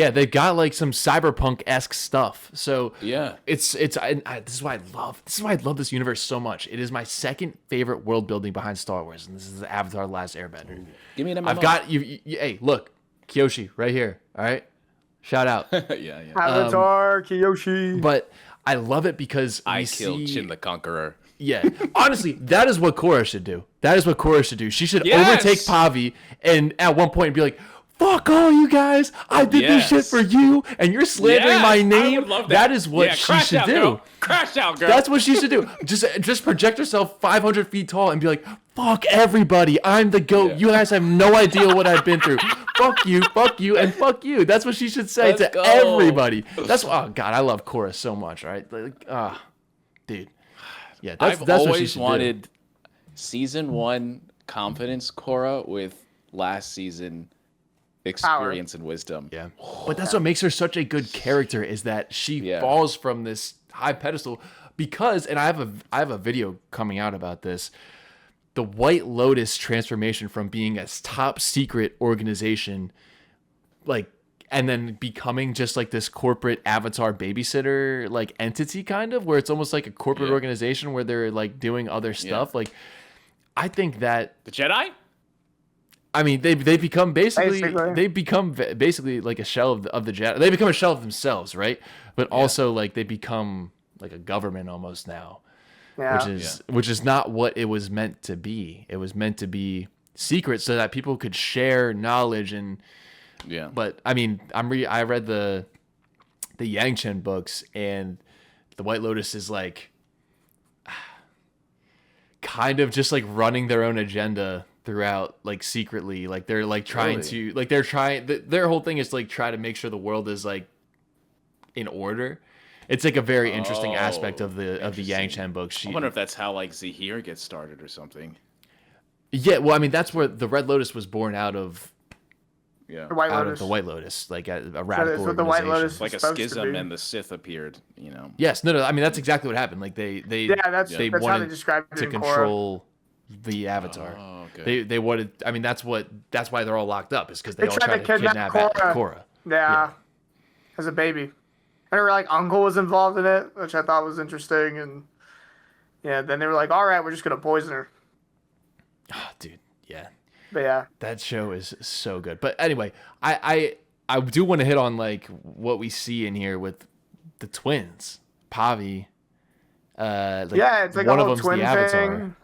some cyberpunk-esque stuff. So yeah, this is why I love this universe so much. It is my second favorite world building behind Star Wars, and this is Avatar: The Last Airbender. Ooh. Give me an MMO. I've got you. Hey, look, Kyoshi right here. All right, shout out. yeah. Avatar Kyoshi. But I love it because I killed Chin the Conqueror. Yeah, honestly, that is what Korra should do. She should overtake Pavi, and at one point be like, "Fuck all you guys! I did this shit for you, and you're slandering my name." I would love that. That is what she should do. Girl. Crash out, girl. That's what she should do. Just project herself 500 feet tall and be like, "Fuck everybody! I'm the GOAT. Yeah. You guys have no idea what I've been through. Fuck you, and fuck you." That's what she should say to everybody. That's oh god, I love Korra so much. Right? Like, dude. Yeah, that's always wanted season 1 confidence Korra with last season experience and wisdom. Yeah. But that's what makes her such a good character, is that she falls from this high pedestal because, and I have a video coming out about this, the White Lotus transformation from being a top secret organization, like, and then becoming just like this corporate avatar babysitter like entity, kind of, where it's almost like a corporate organization where they're like doing other stuff. Like, I think that the Jedi, I mean, they become basically like a shell of the Jedi. They become a shell of themselves, right? But also like they become like a government almost now, which is not what it was meant to be. It was meant to be secret so that people could share knowledge and. Yeah. But I mean, I read the Yang Chen books, and the White Lotus is like kind of just like running their own agenda throughout, like secretly, like they're like trying to like their whole thing is to, like, try to make sure the world is like in order. It's like a very interesting aspect of the Yang Chen books. I wonder if that's how like Zahir gets started or something. Yeah, well, I mean, that's where the Red Lotus was born out of. Yeah. The White Lotus. Of the White Lotus, like a radical organization. The White Lotus like a schism, and the Sith appeared. You know. Yes, no. I mean, that's exactly what happened. Like they that's wanted how they described it to in control the Avatar. Oh, okay. They wanted. I mean, that's why they're all locked up, is because they all tried to kidnap Korra. Yeah, as a baby. And her like uncle was involved in it, which I thought was interesting. And then they were like, "All right, we're just gonna poison her." Oh, dude, yeah. But yeah, that show is so good. But anyway, I do want to hit on like what we see in here with the twins, Pavi. It's like one a of whole them's twin the Avatar. thing.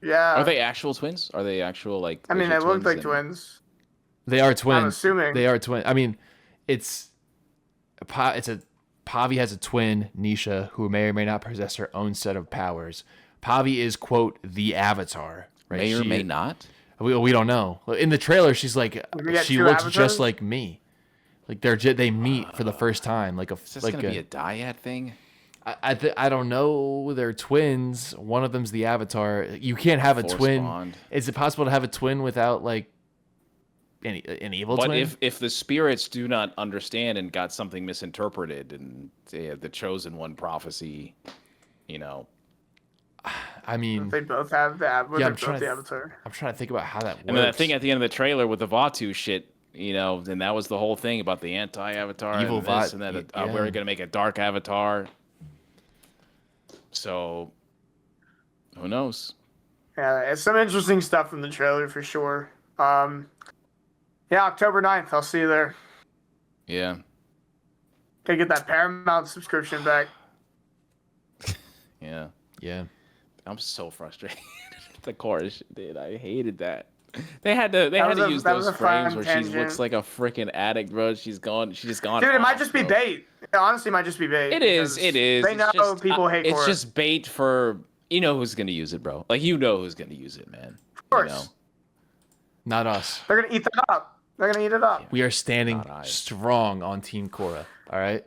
Yeah. Are they actual twins? Are they actual like? I mean, they look like twins. They are twins. I'm assuming they are twins. I mean, Pavi has a twin, Nisha, who may or may not possess her own set of powers. Pavi is, quote, the Avatar. Right? May or may not. We don't know. In the trailer, she's like, she looks just like me. Like they meet for the first time. Like is this gonna be a dyad thing? I don't know. They're twins. One of them's the Avatar. You can't have a twin. Bond. Is it possible to have a twin without like an evil twin? But if the spirits do not understand and got something misinterpreted, and the chosen one prophecy, I mean, they both have the Avatar. I'm trying to think about how that works. And then that thing at the end of the trailer with the Vatu shit, and that was the whole thing about the anti-Avatar Evil and this, and then we're going to make a dark Avatar. So, who knows? Yeah, it's some interesting stuff from the trailer for sure. October 9th, I'll see you there. Yeah. Gotta get that Paramount subscription back. Yeah. Yeah. I'm so frustrated. The Korra shit, dude. I hated that. They had to use those frames where she looks like a freaking addict, bro. She's just gone. Dude, it might just be bait. It honestly might just be bait. It is. They know people hate Korra. It's just bait for who's gonna use it, bro. Like who's gonna use it, man. Of course. Not us. They're gonna eat that up. They're gonna eat it up. We are standing strong on Team Korra. All right.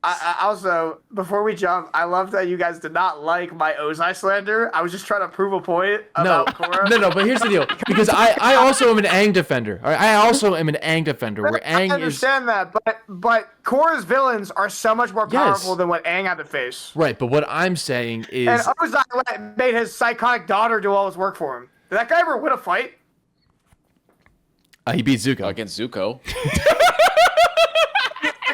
I also, before we jump, I love that you guys did not like my Ozai slander. I was just trying to prove a point about Korra. No, but here's the deal. Because I also am an Aang defender. All right? I also am an Aang defender. Where Aang I understand that, but Korra's villains are so much more powerful than what Aang had to face. Right, but what I'm saying is... And Ozai made his psychotic daughter do all his work for him. Did that guy ever win a fight? He beat Zuko. Against Zuko.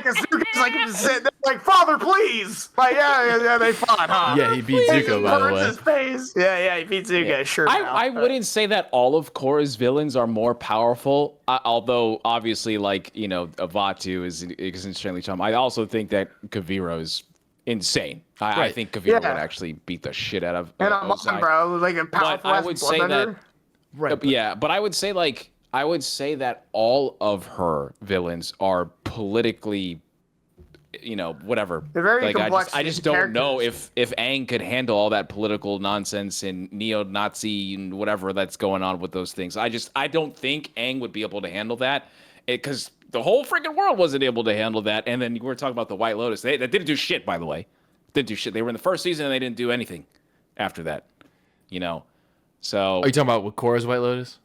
Zuko's like, Father, please. Like, yeah, they fought, huh? Yeah, he beat Zuko, by the way. His face. Yeah, he beat Zuko. Yeah. Sure. I wouldn't say that all of Korra's villains are more powerful, although obviously, Avatu is extremely charming. I also think that Kavira is insane. I think Kavira would actually beat the shit out of. And I'm on, bro. Like a powerful. But I would say that. Right. Yeah, but I would say that all of her villains are politically, whatever. They're very complex. I just don't know if Aang could handle all that political nonsense and neo-Nazi and whatever that's going on with those things. I don't think Aang would be able to handle that, because the whole freaking world wasn't able to handle that. And then we're talking about the White Lotus. That didn't do shit, by the way. Didn't do shit. They were in the first season and they didn't do anything after that. So. Are you talking about with Korra's White Lotus?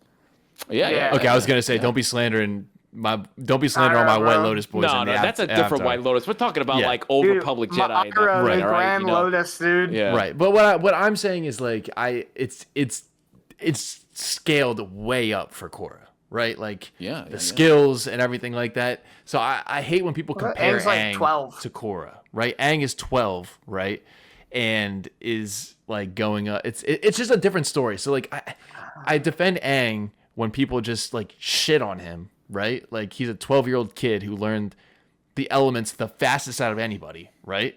Yeah. Okay, I was gonna say don't be slandering all my White Lotus boys. No, that's a different White Lotus. We're talking about like Old Republic Jedi. The Grand Lotus, dude. Yeah. Right, but what I'm saying is like it's scaled way up for Korra, right? Like the skills and everything like that. So I hate when people compare Aang 12 to Korra, right? Aang is 12, right, and is like going up. It's just a different story. So like I defend Aang when people just like shit on him, right? Like he's a 12-year-old kid who learned the elements the fastest out of anybody, right?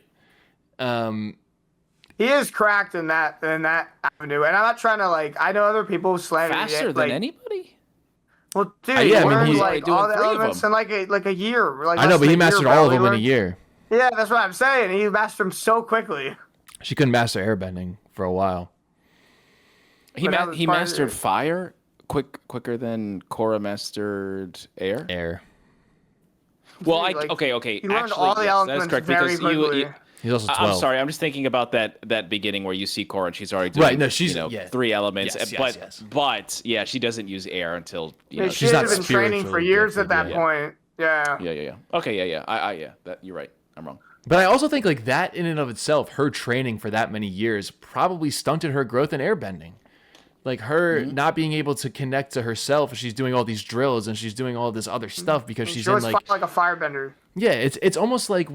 He is cracked in that avenue, and I'm not trying to like. I know other people slander faster than anybody. Well, dude, he learned like all the elements in like a year. Like I know, but he mastered all of them in a year. Yeah, that's what I'm saying. He mastered them so quickly. She couldn't master airbending for a while. He mastered fire quicker than Korra mastered air. Air. Well, okay. He learned all the elements very quickly. He's also 12. I'm sorry. I'm just thinking about that beginning where you see Korra and she's already doing right. No, she's 3 elements. Yes. But yeah, she doesn't use air until she's not been training for years at that point. Yeah. Yeah. Okay. Yeah. You're right. I'm wrong. But I also think like that in and of itself, her training for that many years probably stunted her growth in airbending. Like her not being able to connect to herself, she's doing all these drills and she's doing all this other stuff because she's in like a firebender. Yeah, it's almost like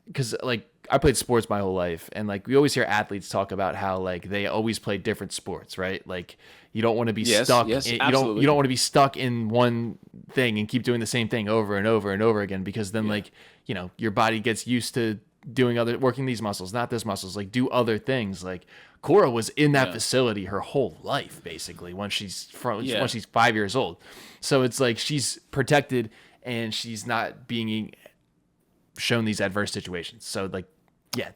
because like I played sports my whole life, and like we always hear athletes talk about how like they always play different sports, right? Like you don't want to be stuck. You don't want to be stuck in one thing and keep doing the same thing over and over and over again, because then like your body gets used to working these muscles, not this muscles. Like do other things. Like Korra was in that facility her whole life, basically, when she's 5 years old. So it's like she's protected and she's not being shown these adverse situations. So like,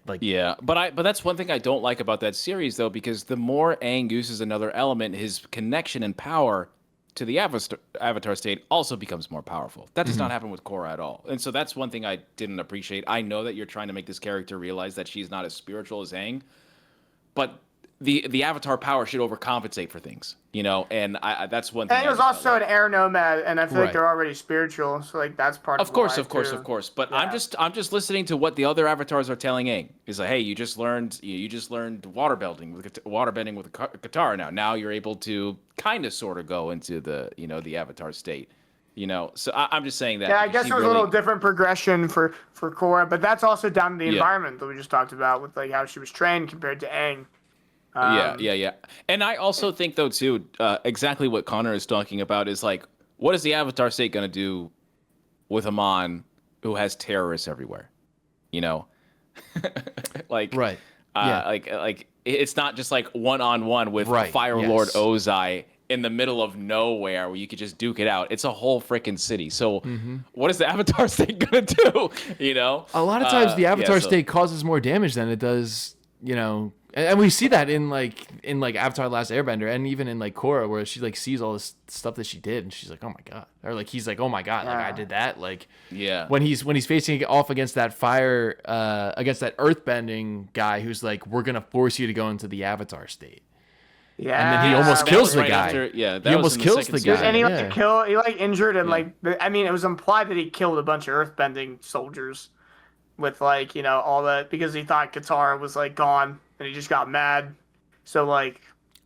but that's one thing I don't like about that series though, because the more Aang uses another element, his connection and power to the avatar state also becomes more powerful. That does not happen with Korra at all. And so that's one thing I didn't appreciate. I know that you're trying to make this character realize that she's not as spiritual as Aang, but the avatar power should overcompensate for things, and that's one thing. And it was also an air nomad, and I feel like they're already spiritual, so like that's part of course. But yeah. I'm just listening to what the other avatars are telling Aang. Is like, hey, you just learned waterbending with a guitar. Now you're able to kind of sort of go into the the avatar state. So I'm just saying that. Yeah, I guess it was a little different progression for Korra, but that's also down to the environment that we just talked about with like how she was trained compared to Aang. Yeah. And I also think, though, too, exactly what Connor is talking about is like, what is the Avatar state going to do with Amon, who has terrorists everywhere? Like, right. Like it's not just like one-on-one with Fire Lord Ozai in the middle of nowhere where you could just duke it out. It's a whole freaking city. So what is the Avatar state going to do? A lot of times the Avatar state causes more damage than it does, and we see that in Avatar: The Last Airbender, and even in like Korra, where she like sees all this stuff that she did, and she's like, oh my god, or like he's like, oh my god, like I did that, like when he's facing off against that against that earthbending guy who's like, we're gonna force you to go into the Avatar state. Yeah, and then he almost kills the guy. He almost kills the guy, and he injured and it was implied that he killed a bunch of earthbending soldiers with all that because he thought Katara was like gone. And he just got mad. So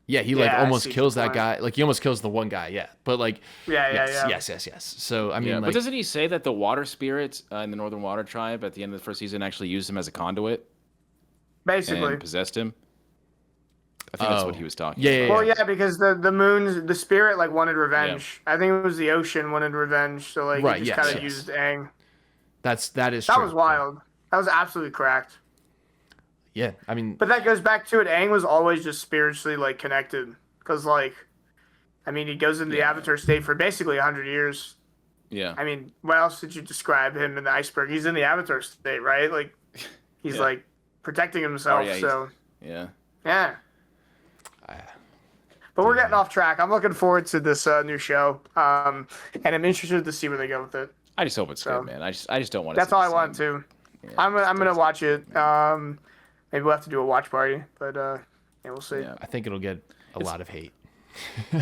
he almost kills that guy. Like he almost kills the one guy. Yeah, but yes. So I mean, but doesn't he say that the water spirits in the Northern Water Tribe at the end of the first season actually used him as a conduit? Basically, and possessed him. I think that's what he was talking about. Well, because the spirit wanted revenge. Yeah. I think it was the ocean wanted revenge. So he just kind of used Aang. That is true. That was wild. That was absolutely cracked. Yeah, I mean... But that goes back to it. Aang was always just spiritually, connected. Because, he goes into the Avatar state for basically 100 years. Yeah. I mean, what else did you describe him in the iceberg? He's in the Avatar state, right? He's, protecting himself, so... Yeah. Yeah. But we're getting off track. I'm looking forward to this new show. And I'm interested to see where they go with it. I just hope it's good, man. I just don't want to... That's all I want, too. Yeah, I'm going to watch it. Maybe we'll have to do a watch party, but we'll see. Yeah. I think it'll get a lot of hate.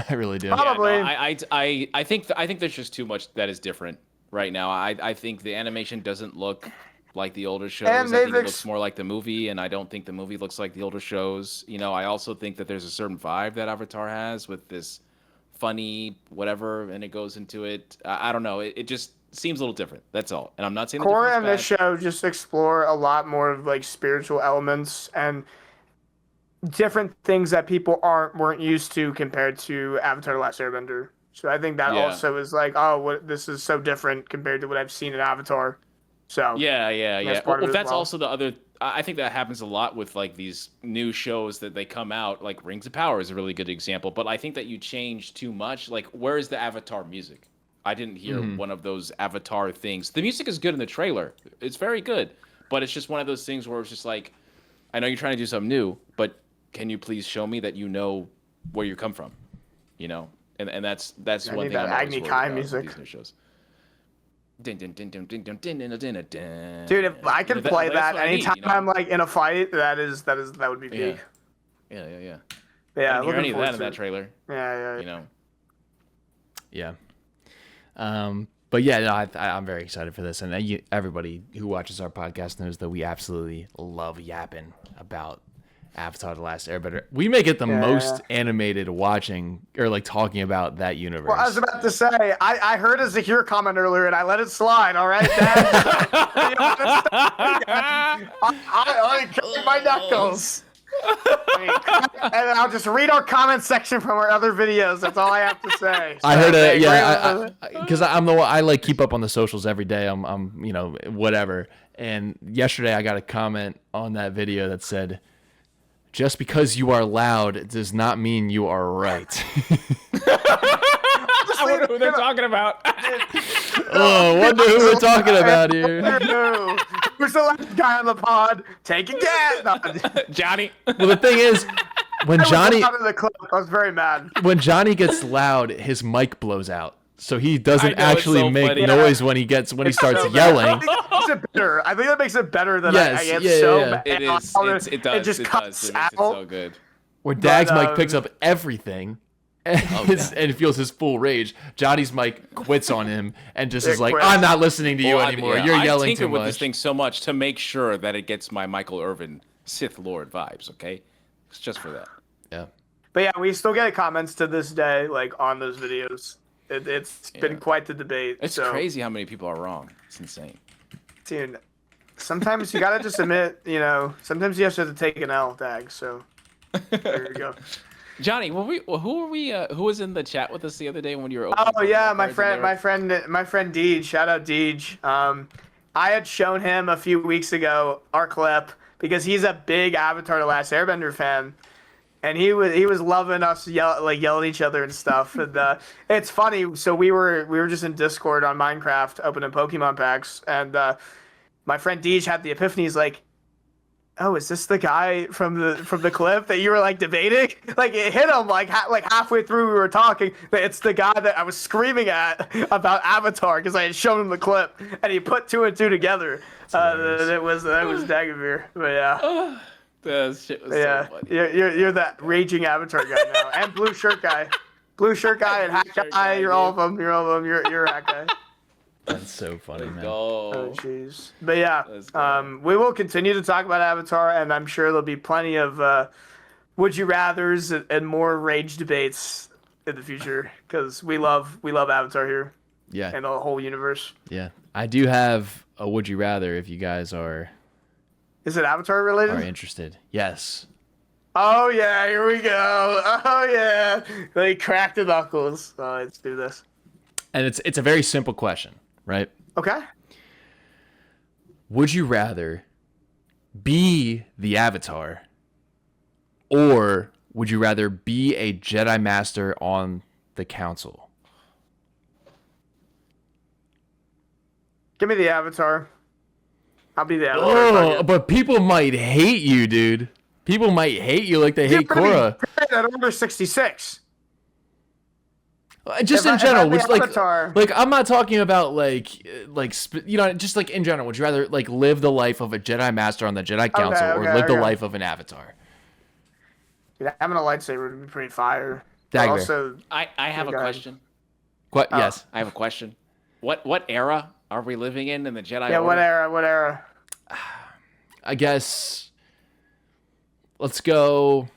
I really do. Probably. Yeah, no, I think there's just too much that is different right now. I think the animation doesn't look like the older shows. And I think it looks more like the movie, and I don't think the movie looks like the older shows. You know, I also think that there's a certain vibe that Avatar has with this funny whatever, and it goes into it. I don't know. It just seems a little different. That's all. And I'm not saying Korra and the this show just explore a lot more of like spiritual elements and different things that people weren't used to compared to Avatar: The Last Airbender. So I think that also is like, oh, this is so different compared to what I've seen in Avatar. So yeah. Well, That's also the other. I think that happens a lot with like these new shows that they come out. Like Rings of Power is a really good example. But I think that you change too much. Like, where is the Avatar music? I didn't hear one of those Avatar things. The music is good in the trailer. It's very good. But it's just one of those things where it's just like, I know you're trying to do something new, but can you please show me that you know where you come from? You know, and that's one thing I'm always worried about with these new shows. Dude, if I can play that anytime I'm like in a fight, that would be peak. Yeah. Yeah, I didn't hear any of that in to that it. trailer. Yeah. You know. Yeah. But yeah, no, I'm very excited for this, and everybody who watches our podcast knows that we absolutely love yapping about Avatar: The Last Airbender. We make it the most animated watching or like talking about that universe. Well, I was about to say, I heard a Zahir comment earlier and I let it slide. All right, Dad. I carry my knuckles. And I'll just read our comment section from our other videos. That's all I have to say. So, I heard it, because I'm the one I like keep up on the socials every day. I'm whatever. And yesterday I got a comment on that video that said, "Just because you are loud does not mean you are right." I wonder who they're talking about. Oh, wonder who we're talking about here. Who's the last guy on the pod? Take a guess. No. Johnny. Well, the thing is, when Johnny I was very mad. when Johnny gets loud, his mic blows out, so he doesn't actually make funny. noise when he starts yelling. I think that makes it better than Yes, I get yeah, so yeah. mad. It is. It does. It just cuts It out. makes it so good. Where Dag's But, mic picks up everything. And, and feels his full rage. Johnny's mic quits on him and just is like, quits. "I'm not listening to you anymore. You're yelling I've too tinkered with much." this thing so much to make sure that it gets my Michael Irvin Sith Lord vibes. Okay, it's just for that. Yeah. But yeah, we still get comments to this day, like on those videos. It's been quite the debate. It's crazy how many people are wrong. It's insane. Dude, sometimes you gotta just admit, sometimes you have to take an L, Dag. So there you go. Johnny, who was in the chat with us the other day when you were Oh yeah, my friend Deej. Shout out Deej. I had shown him a few weeks ago our clip because he's a big Avatar: The Last Airbender fan, and he was loving us yelling at each other and stuff. And it's funny. So we were just in Discord on Minecraft opening Pokemon packs, and my friend Deej had the epiphany. He's like, "Oh, is this the guy from the clip that you were like debating?" Like it hit him like halfway through we were talking that it's the guy that I was screaming at about Avatar because I had shown him the clip and he put two and two together. That was Dagovere. But yeah, that shit was so funny. You're that raging Avatar guy now, and blue shirt guy and hat guy. You're all of them. You're a hat guy. That's so funny, man. Oh, jeez. But yeah, we will continue to talk about Avatar, and I'm sure there'll be plenty of would you rathers and more rage debates in the future because we love Avatar here. Yeah. And the whole universe. Yeah. I do have a would you rather if you guys are Is it Avatar related? interested. Yes. Oh yeah, here we go. Oh yeah, they cracked the knuckles. Let's do this. And it's a very simple question. Right? Okay. Would you rather be the Avatar, or would you rather be a Jedi Master on the Council? Give me the Avatar. I'll be the Avatar. Oh, but people might hate you, dude. People might hate you like they hate Korra. At Order 66. Just in general, which like I'm not talking about just like in general. Would you rather like live the life of a Jedi Master on the Jedi Council or live the life of an Avatar? Dude, having a lightsaber would be pretty fire. Dagger. Also, I have a God. question. What? Yes. I have a question. What era are we living in the Jedi yeah, Order? what era? What era? I guess. Let's go.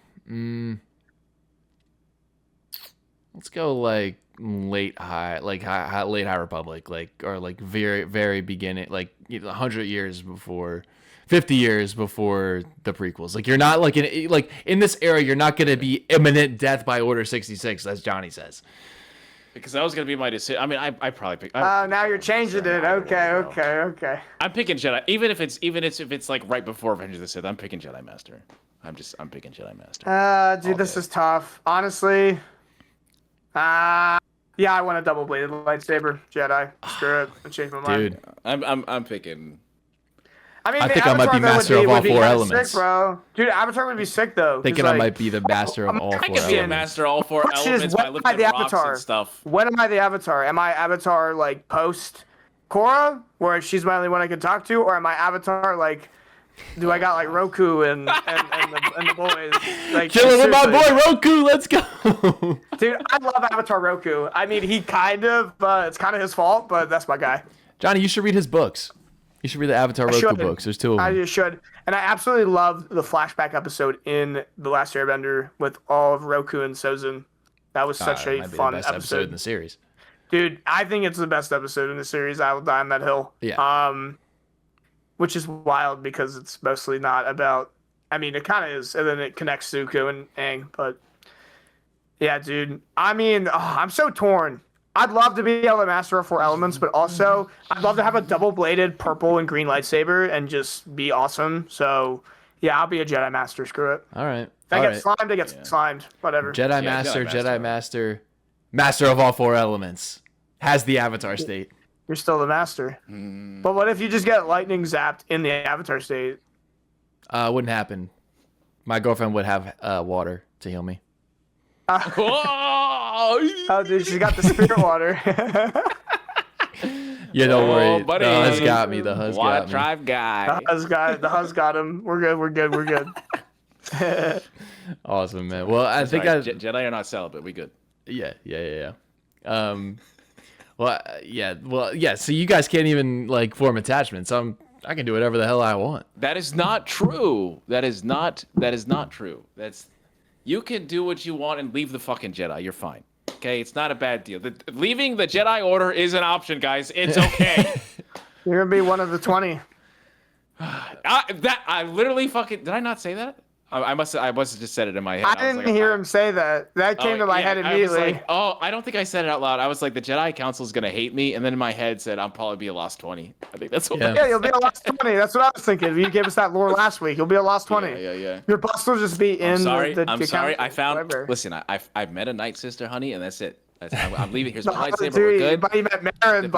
Let's go like late high Republic, or like very very beginning, like 100 years before, 50 years before the prequels. Like you're not like in this era, you're not gonna be imminent death by Order 66, as Johnny says. Because that was gonna be my decision. I mean, I probably pick. Now you're changing it. Okay. I'm picking Jedi, even if it's like right before Revenge of the Sith. I'm picking Jedi Master. I'm picking Jedi Master. Dude, this is tough. Honestly. Yeah, I want a double-bladed lightsaber, Jedi. Screw it. I changed my mind. Dude, I'm picking. I mean, I think I might be master of all four elements. Sick, bro. Dude, Avatar would be sick though. Thinking I might be the master of all four I elements. could be a master of all four Question is, elements by when am I lifting the rocks Avatar? and stuff. When am I the Avatar? Am I Avatar like post Korra, where she's my only one I can talk to, or am I Avatar like? Do I got like Roku and the boys? Like, Chilling with my seriously. boy Roku. Let's go. Dude, I love Avatar Roku. I mean, he kind of, it's kind of his fault, but that's my guy. Johnny, you should read his books. You should read the Avatar Roku books. There's 2 of them. I just should. And I absolutely love the flashback episode in The Last Airbender with all of Roku and Sozin. That was such a Might be fun the best episode in the series. Dude, I think it's the best episode in the series. I will die on that hill. Yeah. Which is wild because it's mostly not about. I mean, it kind of is, and then it connects Zuko and Aang. But yeah, dude. I mean, I'm so torn. I'd love to be able to master all 4 elements, but also I'd love to have a double-bladed purple and green lightsaber and just be awesome. So yeah, I'll be a Jedi Master. Screw it. All right. If I get slimed, I get slimed. Whatever. Jedi Master, master of all 4 elements, has the Avatar state. You're still the master. But what if you just get lightning zapped in the Avatar state? Wouldn't happen. My girlfriend would have water to heal me. Oh, dude, she got the spirit water. Yeah, don't worry. buddy. The Huz got me. The Huz got me. Drive guy. The Huz got him. We're good. Awesome, man. Well, I think Right. Jedi are not celibate. We good. Yeah. Well, yeah. So you guys can't even like form attachments. I can do whatever the hell I want. That is not true. That is not true. You can do what you want and leave the fucking Jedi. You're fine. Okay, it's not a bad deal. Leaving the Jedi Order is an option, guys. It's okay. You're gonna be one of the 20. I literally fucking did. I not say that? I must have just said it in my head. I didn't hear him say that. That came to my head immediately. I was like, I don't think I said it out loud. I was like, the Jedi Council is gonna hate me, and then in my head said, I'll probably be a lost 20. I think that's what. Yeah. Yeah, you'll be a lost 20. That's what I was thinking. You gave us that lore last week. You'll be a lost 20. Yeah. Your bus will just be in I'm sorry. the I'm sorry. council I found. library. Listen, I've met a Night Sister, honey, and that's it. I'm leaving. Here's my No, lightsaber. dude, We're good. Buddy met Marin.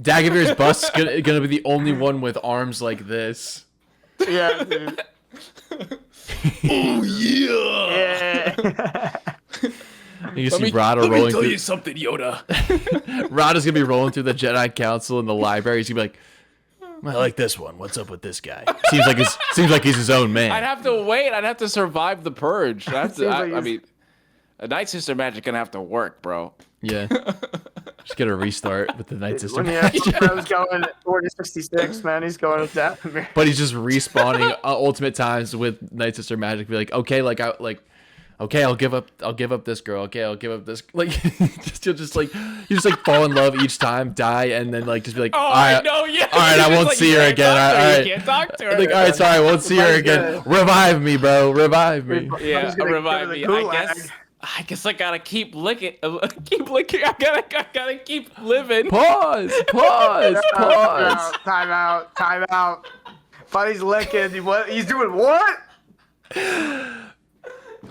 Dagovere's bus gonna be the only one with arms like this. Yeah, dude. Oh yeah. Yeah. You see Rada rolling tell through. you something, Yoda. Rada's gonna be rolling through the Jedi Council in the library. He's gonna be like, I like this one. What's up with this guy? Seems like he's his own man. I'd have to wait. I'd have to survive the purge. I have to. Seems like I mean, a Night Sister magic gonna have to work, bro. Yeah. Just get a restart with the Night Sister. When Bro's going 40-66, man, he's going with that. But he's just respawning ultimate times with Night Sister magic. Be like, okay, okay, I'll give up this girl. Okay, I'll give up this. Like, you just fall in love each time, die, and then like just be like, all right, no, yeah. all right, I won't see her again. All right, You can't talk to her. like, all right, sorry, I won't see her again. Revive me, bro. Revive me. Yeah, He's gonna revive go to me. the I guess I gotta keep licking. Keep licking. I gotta keep living. Pause. Time out. Buddy's licking. What? He's doing what? Oh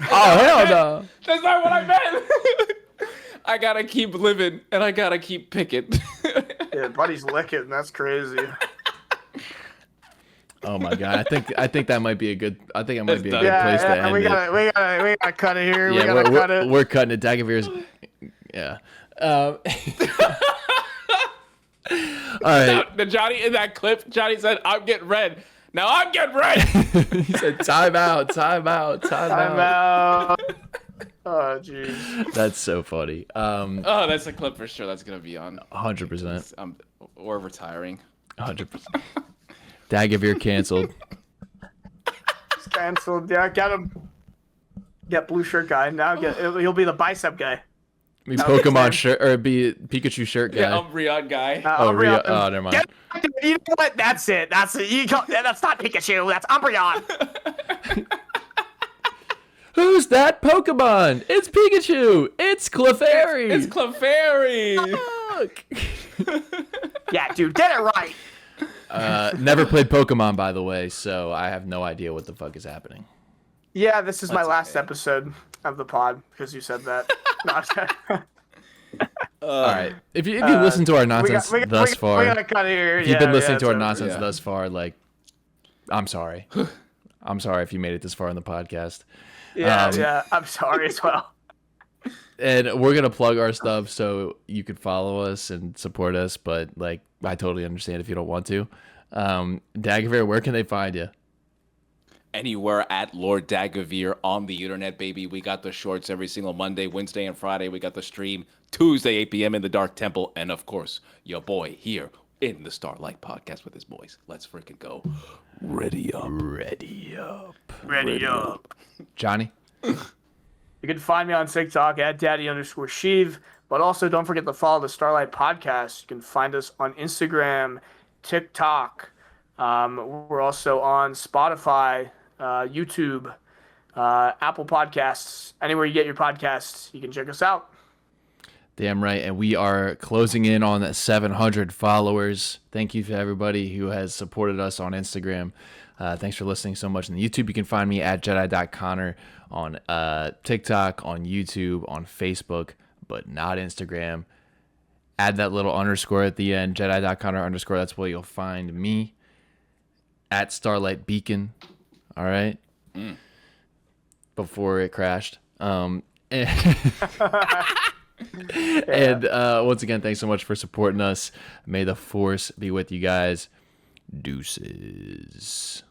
hell no. That's not what I meant. I gotta keep living and I gotta keep picking. Yeah, Buddy's licking. That's crazy. Oh my god, I think that might be a good. I think it might be a good Yeah, place to end we it. gotta cut it here. Yeah, we gotta cut it. we're cutting it. Dagovere's. Yeah. All right. The Johnny in that clip, Johnny said, "I'm getting red." Now I'm getting red. He said, "Time out. Time out. Oh, jeez. That's so funny. Oh, that's a clip for sure. That's gonna be on 100%. Or retiring. 100%. Dagovere canceled. It's canceled. Yeah, get him. Get blue shirt guy. Now he'll be the bicep guy. Be Pokemon shirt or be Pikachu shirt guy. Yeah, Umbreon guy. Rio. Oh, never mind. You know what? That's it. That's it. That's not Pikachu. That's Umbreon. Who's that Pokemon? It's Pikachu. It's Clefairy. It's Clefairy. Yeah, dude, get it right. Never played Pokemon, by the way, so I have no idea what the fuck is happening. Yeah, this is my last episode of the pod because you said that. All right. If you listen to our nonsense thus far, we gotta cut it here. if you've been listening to our nonsense thus far, like, I'm sorry. I'm sorry if you made it this far in the podcast. Yeah, I'm sorry as well. And we're gonna plug our stuff so you could follow us and support us, but like, I totally understand if you don't want to. Dagovere, where can they find you? Anywhere at Lord Dagovere on the internet, baby. We got the shorts every single Monday, Wednesday, and Friday. We got the stream Tuesday, 8 p.m. in the Dark Temple. And of course, your boy here in the Starlight podcast with his boys. Let's freaking go. Ready up. Ready up. Ready up. Johnny? You can find me on TikTok at daddy_Sheev, but also don't forget to follow the Starlight podcast. You can find us on Instagram, TikTok. We're also on Spotify, YouTube, Apple Podcasts. Anywhere you get your podcasts, you can check us out. Damn right. And we are closing in on 700 followers. Thank you to everybody who has supported us on Instagram. Thanks for listening so much on YouTube. You can find me at Jedi.Connor on TikTok, on YouTube, on Facebook, but not Instagram. Add that little underscore at the end, Jedi.Connor_. That's where you'll find me. At Starlight Beacon. All right. Before it crashed. And once again, thanks so much for supporting us. May the force be with you guys. Deuces.